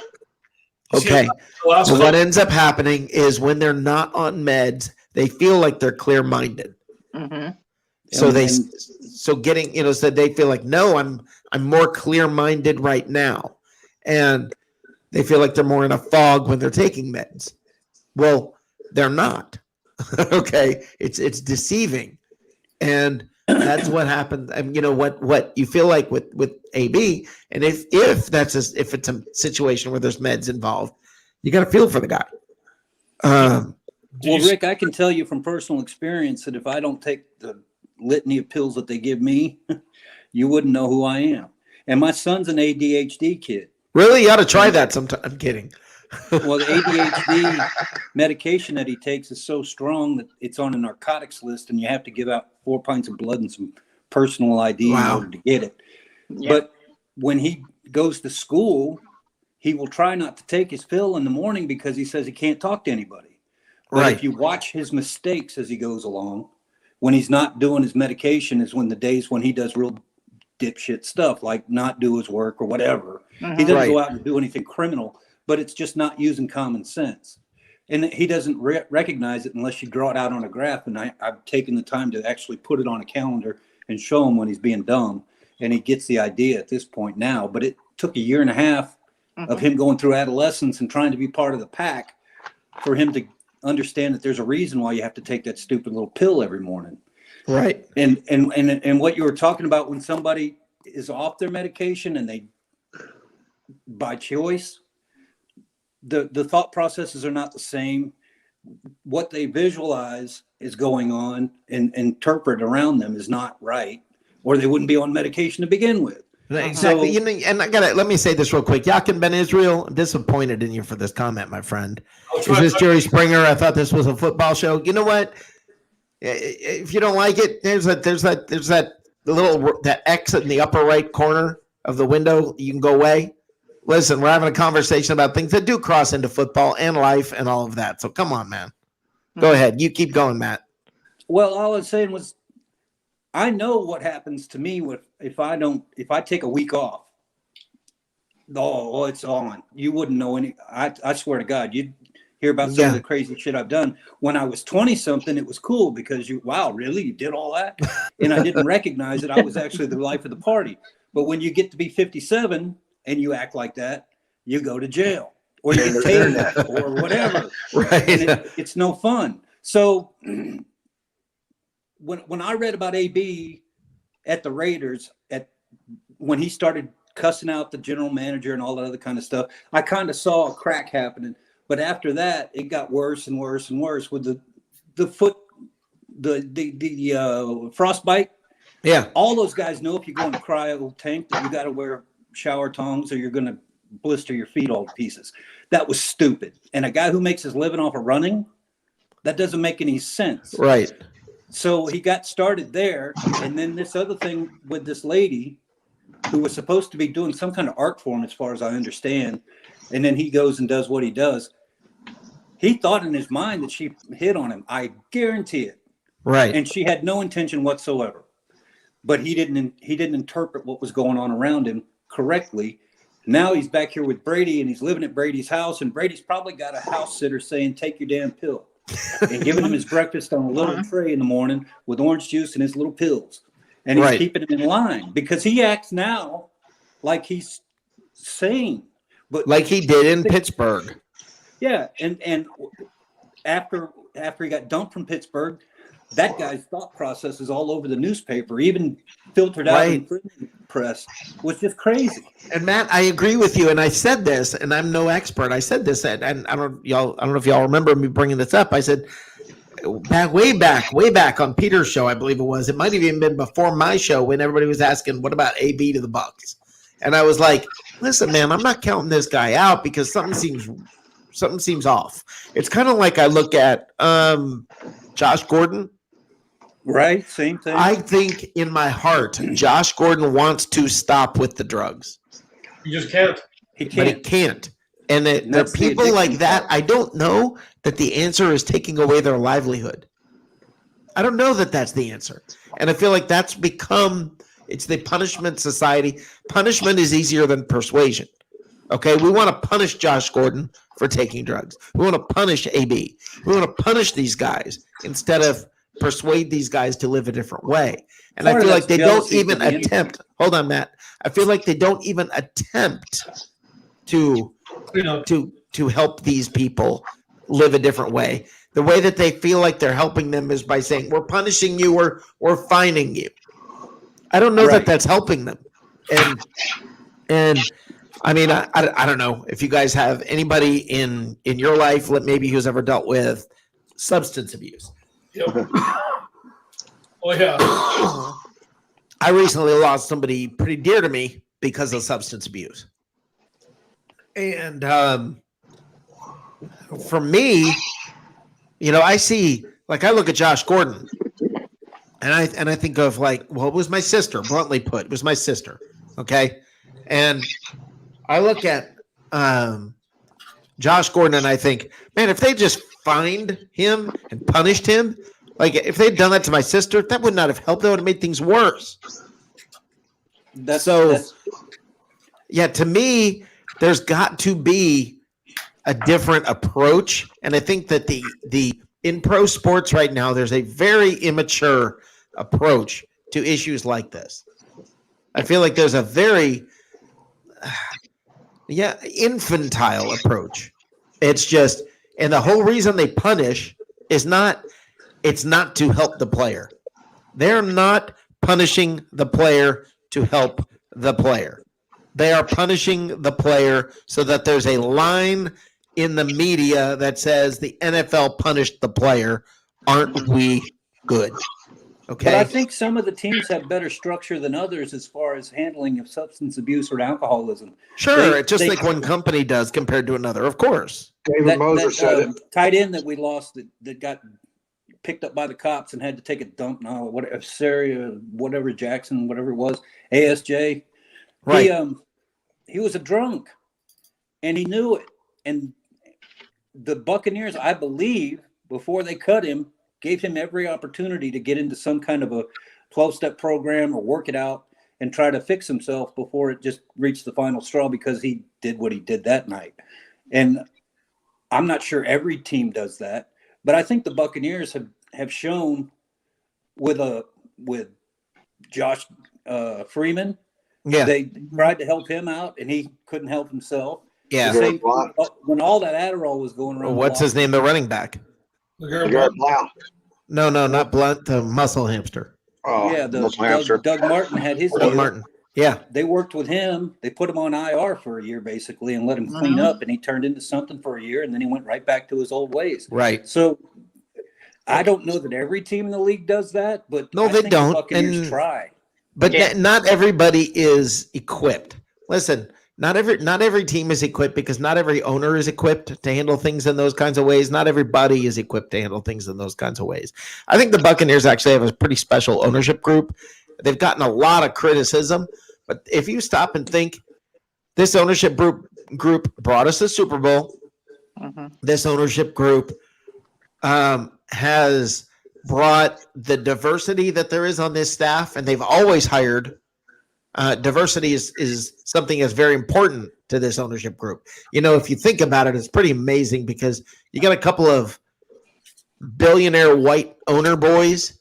Okay. So what ends up happening is when they're not on meds, they feel like they're clear-minded. Mm-hmm. So getting, so they feel like, no, I'm more clear-minded right now. And they feel like they're more in a fog when they're taking meds. Well, they're not. Okay. It's deceiving. And That's what happened. I mean, you know what you feel like with AB, and if it's a situation where there's meds involved, you got to feel for the guy. Well, Rick, I can tell you from personal experience that if I don't take the litany of pills that they give me, you wouldn't know who I am. And my son's an ADHD kid. Really, you ought to try that sometime. I'm kidding. Well, the ADHD medication that he takes is so strong that it's on a narcotics list, and you have to give out 4 pints of blood and some personal ID in order to get it. Yeah. But when he goes to school, he will try not to take his pill in the morning because he says he can't talk to anybody. But if you watch his mistakes as he goes along, when he's not doing his medication is when the days when he does real dipshit stuff, like not do his work or whatever. He doesn't go out and do anything criminal, but it's just not using common sense. And he doesn't recognize it unless you draw it out on a graph. And I've taken the time to actually put it on a calendar and show him when he's being dumb. And he gets the idea at this point now. But it took a year and a half of him going through adolescence and trying to be part of the pack for him to understand that there's a reason why you have to take that stupid little pill every morning. Right. And what you were talking about when somebody is off their medication and they, by choice, the thought processes are not the same. What they visualize is going on and interpret around them is not right, or they wouldn't be on medication to begin with. Exactly. So, and let me say this real quick. Yakin Ben Israel, I'm disappointed in you for this comment, my friend. Is this Jerry Springer? I thought this was a football show. You know what? If you don't like it, there's that little that X in the upper right corner of the window. You can go away. Listen, we're having a conversation about things that do cross into football and life and all of that. So come on, man. Go ahead. You keep going, Matt. well, all I was saying was, I know what happens to me if I take a week off. Oh, it's on. You wouldn't know any. I swear to God, you'd hear about some of the crazy shit I've done. When I was 20 something, it was cool because wow, really? You did all that? And I didn't recognize it. I was actually the life of the party. But when you get to be 57 and you act like that, you go to jail or you get tasered or whatever. Right. And it's no fun. So when I read about AB at the Raiders, when he started cussing out the general manager and all that other kind of stuff, I kind of saw a crack happening. But after that, it got worse and worse and worse with the foot, the frostbite. Yeah. All those guys know if you go in a cryo tank that you got to wear shower tongs or you're going to blister your feet all to pieces. That was stupid. And a guy who makes his living off of running, that doesn't make any sense. Right. So he got started there. And then this other thing with this lady who was supposed to be doing some kind of art form, as far as I understand. And then he goes and does what he does. He thought in his mind that she hit on him. I guarantee it. Right. And she had no intention whatsoever. But he didn't interpret what was going on around him correctly. Now he's back here with Brady and he's living at Brady's house, and Brady's probably got a house sitter saying, take your damn pill, and giving him his breakfast on a little tray in the morning with orange juice and his little pills. And he's keeping him in line because he acts now like he's sane. But like he did in Pittsburgh. Yeah. And after he got dumped from Pittsburgh, that guy's thought process is all over the newspaper, even filtered out in the printing press, was just crazy. And Matt, I agree with you. And I said this, and I'm no expert. I said this, and I don't know if y'all remember me bringing this up. I said way back on Peter's show, I believe it was. It might have even been before my show when everybody was asking, "What about AB to the Bucs?" And I was like, "Listen, man, I'm not counting this guy out because something seems off." It's kind of like I look at Josh Gordon. Right, same thing. I think in my heart, Josh Gordon wants to stop with the drugs. You just can't. But he can't. And there are people like that. I don't know that the answer is taking away their livelihood. I don't know that that's the answer. And I feel like that's it's the punishment society. Punishment is easier than persuasion. Okay, we want to punish Josh Gordon for taking drugs. We want to punish AB. We want to punish these guys instead of persuade these guys to live a different way. And I feel like they don't even attempt. Hold on, Matt. I feel like they don't even attempt to help these people live a different way. The way that they feel like they're helping them is by saying, we're punishing you or we're fining you. I don't know Right. that that's helping them. And I mean, I don't know if you guys have anybody in your life, maybe who's ever dealt with substance abuse. Yep. Oh yeah. I recently lost somebody pretty dear to me because of substance abuse. And for me, you know, I see, like, I look at Josh Gordon and I think of, like, well, it was my sister, bluntly put. It was my sister. Okay. And I look at Josh Gordon and I think, man, if they just fined him and punished him, like, if they'd done that to my sister, that would not have helped. That would have made things worse. That's Yeah, to me, there's got to be a different approach. And I think that the in pro sports right now, there's a very immature approach to issues like this. I feel like there's a very infantile approach. It's just, and the whole reason they punish is it's not to help the player. They're not punishing the player to help the player. They are punishing the player so that there's a line in the media that says the NFL punished the player. Aren't we good? Okay. But I think some of the teams have better structure than others as far as handling of substance abuse or alcoholism. Sure, it's just like one company does compared to another, of course. David Moser said it. Tight end that we lost that got picked up by the cops and had to take a dump now, whatever, Syria, whatever, Jackson, whatever it was, ASJ. Right. He was a drunk and he knew it. And the Buccaneers, I believe, before they cut him, gave him every opportunity to get into some kind of a 12-step program or work it out and try to fix himself before it just reached the final straw, because he did what he did that night. And I'm not sure every team does that, but I think the Buccaneers have shown with Josh Freeman. Yeah. They tried to help him out and he couldn't help himself. Yeah. When all that Adderall was going around. What's his name? The running back. Garrett Blount. No, not Blunt, the muscle hamster. Oh, Yeah, muscle hamster. Doug Martin had his Doug deal. Martin. Yeah. They worked with him. They put him on IR for a year basically and let him clean up, and he turned into something for a year, and then he went right back to his old ways. Right. So I don't know that every team in the league does that, but No, I they think don't, The Buccaneers and- try. But not everybody is equipped. Listen, not every team is equipped, because not every owner is equipped to handle things in those kinds of ways. Not everybody is equipped to handle things in those kinds of ways. I think the Buccaneers actually have a pretty special ownership group. They've gotten a lot of criticism, but if you stop and think, this ownership group brought us the Super Bowl. This ownership group has brought the diversity that there is on this staff, and they've always hired. Diversity is something that's very important to this ownership group. You know, if you think about it, it's pretty amazing, because you got a couple of billionaire white owner boys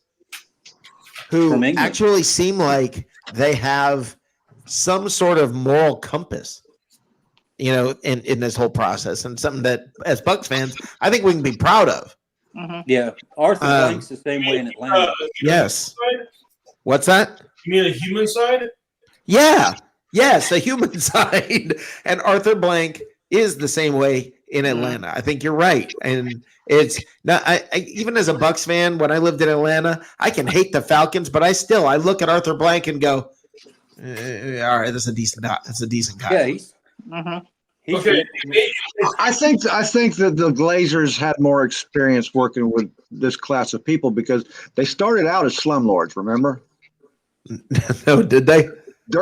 who From England. actually seem like they have some sort of moral compass, you know, in this whole process, and something that, as Bucs fans, I think we can be proud of. Yeah, Arthur Blank's the same way in Atlanta. Yes. What's that? You mean the human side? Yeah. Yes, the human side. And Arthur Blank is the same way in Atlanta. I think you're right. And it's not, I even as a Bucs fan, when I lived in Atlanta, I can hate the Falcons, but I look at Arthur Blank and go, all right, that's a decent guy. Yeah, he's Okay. I think that the Glazers had more experience working with this class of people, because they started out as slumlords. Remember? No, did they?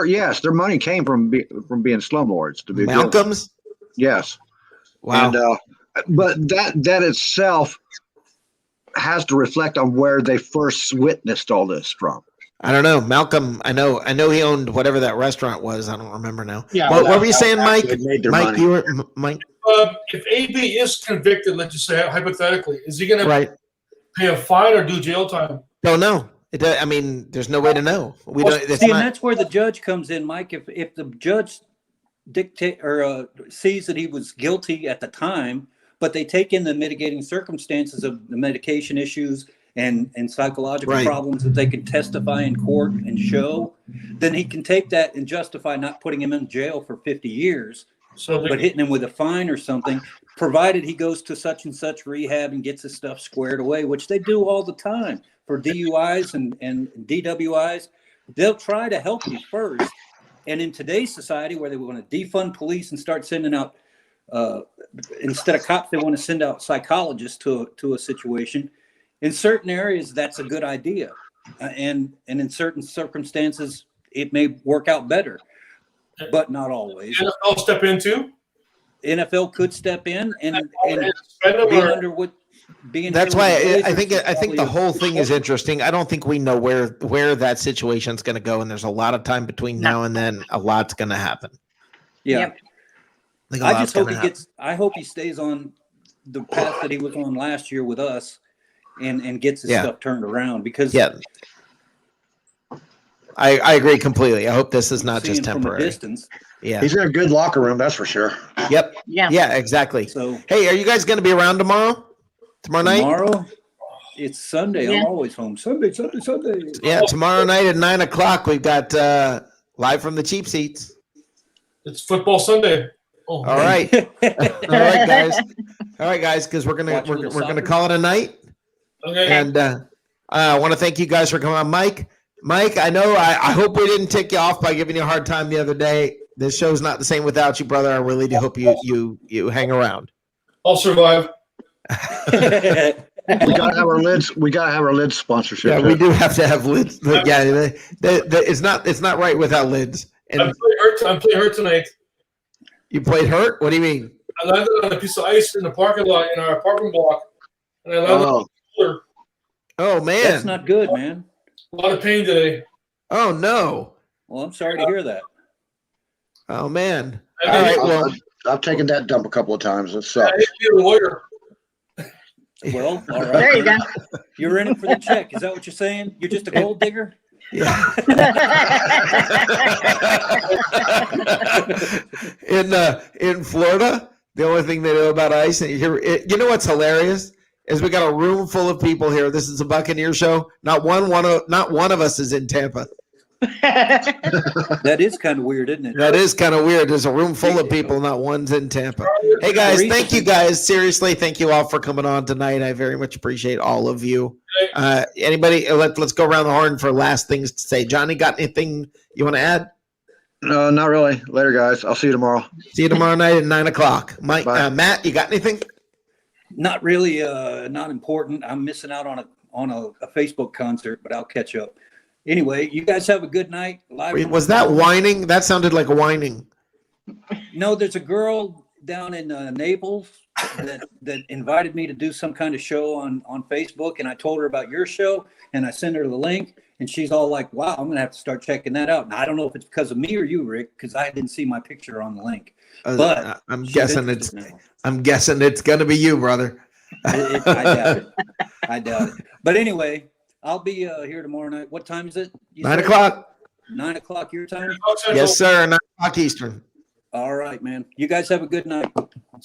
Yes, their money came from being slumlords. To be Malcolm's? Yes. Wow. And, but that itself has to reflect on where they first witnessed all this from. I don't know. Malcolm, I know he owned whatever that restaurant was. I don't remember now. Yeah, what were you saying, Mike? They made their Mike, money. you were Mike. If AB is convicted, let's just say hypothetically, is he going to Right. pay a fine or do jail time? Don't know. I mean, there's no way to know. We don't. It's See, and not, that's where the judge comes in, Mike. If the judge dictate or sees that he was guilty at the time, but they take in the mitigating circumstances of the medication issues and psychological Right. problems that they can testify in court and show, then he can take that and justify not putting him in jail for 50 years, So but hitting him with a fine or something, provided he goes to such and such rehab and gets his stuff squared away, which they do all the time for DUIs and DWIs. They'll try to help you first. And in today's society, where they want to defund police and start sending out, instead of cops, they want to send out psychologists to a situation. In certain areas, that's a good idea. And in certain circumstances, it may work out better, but not always. NFL step in too. NFL could step in and Suspend them being or- under what being. That's here with why the I Blazers think probably the a- whole thing is interesting. I don't think we know where that situation's going to go, and there's a lot of time between now and then. A lot's going to happen. Yeah. Yep. Like, a I lot's just hope gonna he gets. I hope he stays on the path that he was on last year with us, and gets his Yeah. stuff turned around. Because Yeah, I agree completely. I hope this is not seeing just from a temporary. distance. Yeah. He's in a good locker room, that's for sure. Yep. Yeah. Yeah. Exactly. So Hey, are you guys going to be around tomorrow? Tomorrow night? tomorrow, it's Sunday. Yeah. I'm always home. Sunday. Yeah. Tomorrow night at 9:00, we've got live from the cheap seats. It's football Sunday. Oh, All right. All right, guys. All right, guys, because we're gonna Watch a we're, little we're gonna soccer. call it a night. Okay. And I want to thank you guys for coming on, Mike. Mike, I know I hope we didn't tick you off by giving you a hard time the other day. This show's not the same without you, brother. I really do hope you hang around. I'll survive. We gotta have our lids. We gotta have our lids sponsorship. Yeah, we do have to have lids. Yeah, it's not right without lids. I'm And playing hurt tonight. you played hurt. What do you mean? I landed on a piece of ice in the parking lot in our apartment block, and I landed on Oh, the shoulder. Oh man. That's not good, man. A lot of pain today. Oh no. Well, I'm sorry to hear that. Oh man. I All right. think- Well, I've taken that dump a couple of times. It I sucks. hate to be a lawyer. Well, all right. There you go. You're in it for the check. Is that what you're saying? You're just a gold digger? yeah. in Florida, the only thing they know about ice, and you know what's hilarious is we got a room full of people here. This is a Buccaneer show. Not one of us is in Tampa. That is kind of weird, isn't it? That is kind of weird. There's a room full of people, not one's in Tampa. Hey guys, thank you guys. Seriously, thank you all for coming on tonight. I very much appreciate all of you. Anybody? Let's go around the horn for last things to say. Johnny, got anything you want to add? No, not really. Later, guys. I'll see you tomorrow. See you tomorrow night at 9:00. Mike, Bye. Matt, you got anything? Not really, not important. I'm missing out on a Facebook concert, but I'll catch up. Anyway, you guys have a good night. Live Was that whining? That sounded like whining. No, there's a girl down in Naples that invited me to do some kind of show on Facebook, and I told her about your show, and I sent her the link, and she's all like, "Wow, I'm gonna have to start checking that out." And I don't know if it's because of me or you, Rick, because I didn't see my picture on the link. But I'm she's guessing interested now. I'm guessing it's gonna be you, brother. I doubt it. I doubt it. But anyway, I'll be here tomorrow night. What time is it? You 9:00. 9 o'clock your time? Yes, sir. 9:00 Eastern. All right, man. You guys have a good night.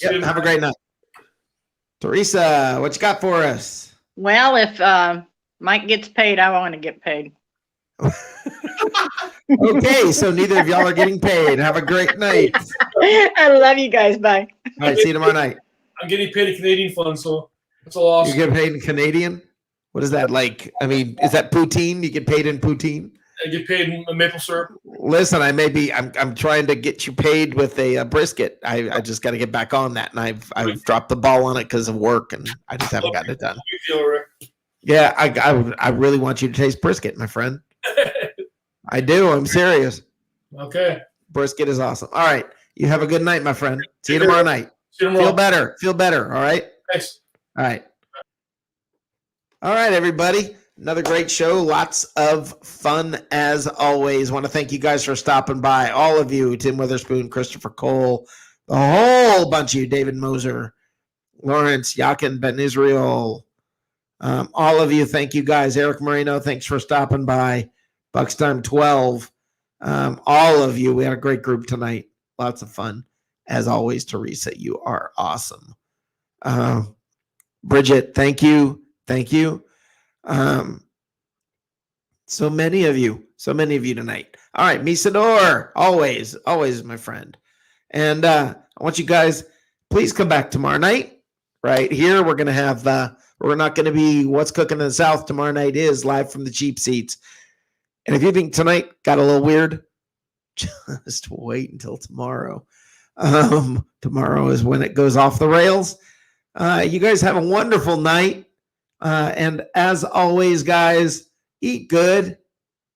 Yep, have a great night. Teresa, what you got for us? Well, if Mike gets paid, I want to get paid. Okay, so neither of y'all are getting paid. Have a great night. I love you guys. Bye. All right, see you tomorrow night. I'm getting paid a Canadian fund, so that's all awesome. You get paid in Canadian? What is that like? I mean, is that poutine? You get paid in poutine? I get paid in maple syrup. Listen, I'm trying to get you paid with a brisket. I just got to get back on that, and I've dropped the ball on it because of work, and I just haven't gotten it done. You feel, Rick? Yeah, I really want you to taste brisket, my friend. I do. I'm serious. Okay. Brisket is awesome. All right, you have a good night, my friend. See you tomorrow night. See you tomorrow. Feel better. Feel better. All right. Thanks. All right. All right, everybody. Another great show. Lots of fun as always. Want to thank you guys for stopping by. All of you, Tim Witherspoon, Christopher Cole, the whole bunch of you, David Moser, Lawrence, Yakin, Ben Israel. All of you, thank you guys. Eric Marino, thanks for stopping by. Bucks Time 12. All of you, we had a great group tonight. Lots of fun. As always, Teresa, you are awesome. Bridget, thank you. Thank you. So many of you tonight. All right, Misador, always my friend. And I want you guys, please come back tomorrow night. Right here, we're gonna have we're not gonna be What's Cooking in the South. Tomorrow night is live from the cheap seats. And if you think tonight got a little weird, just wait until tomorrow. Tomorrow is when it goes off the rails. You guys have a wonderful night. And as always, guys, eat good.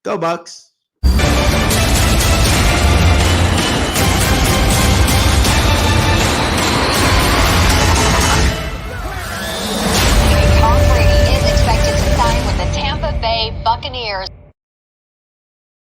Go Bucks.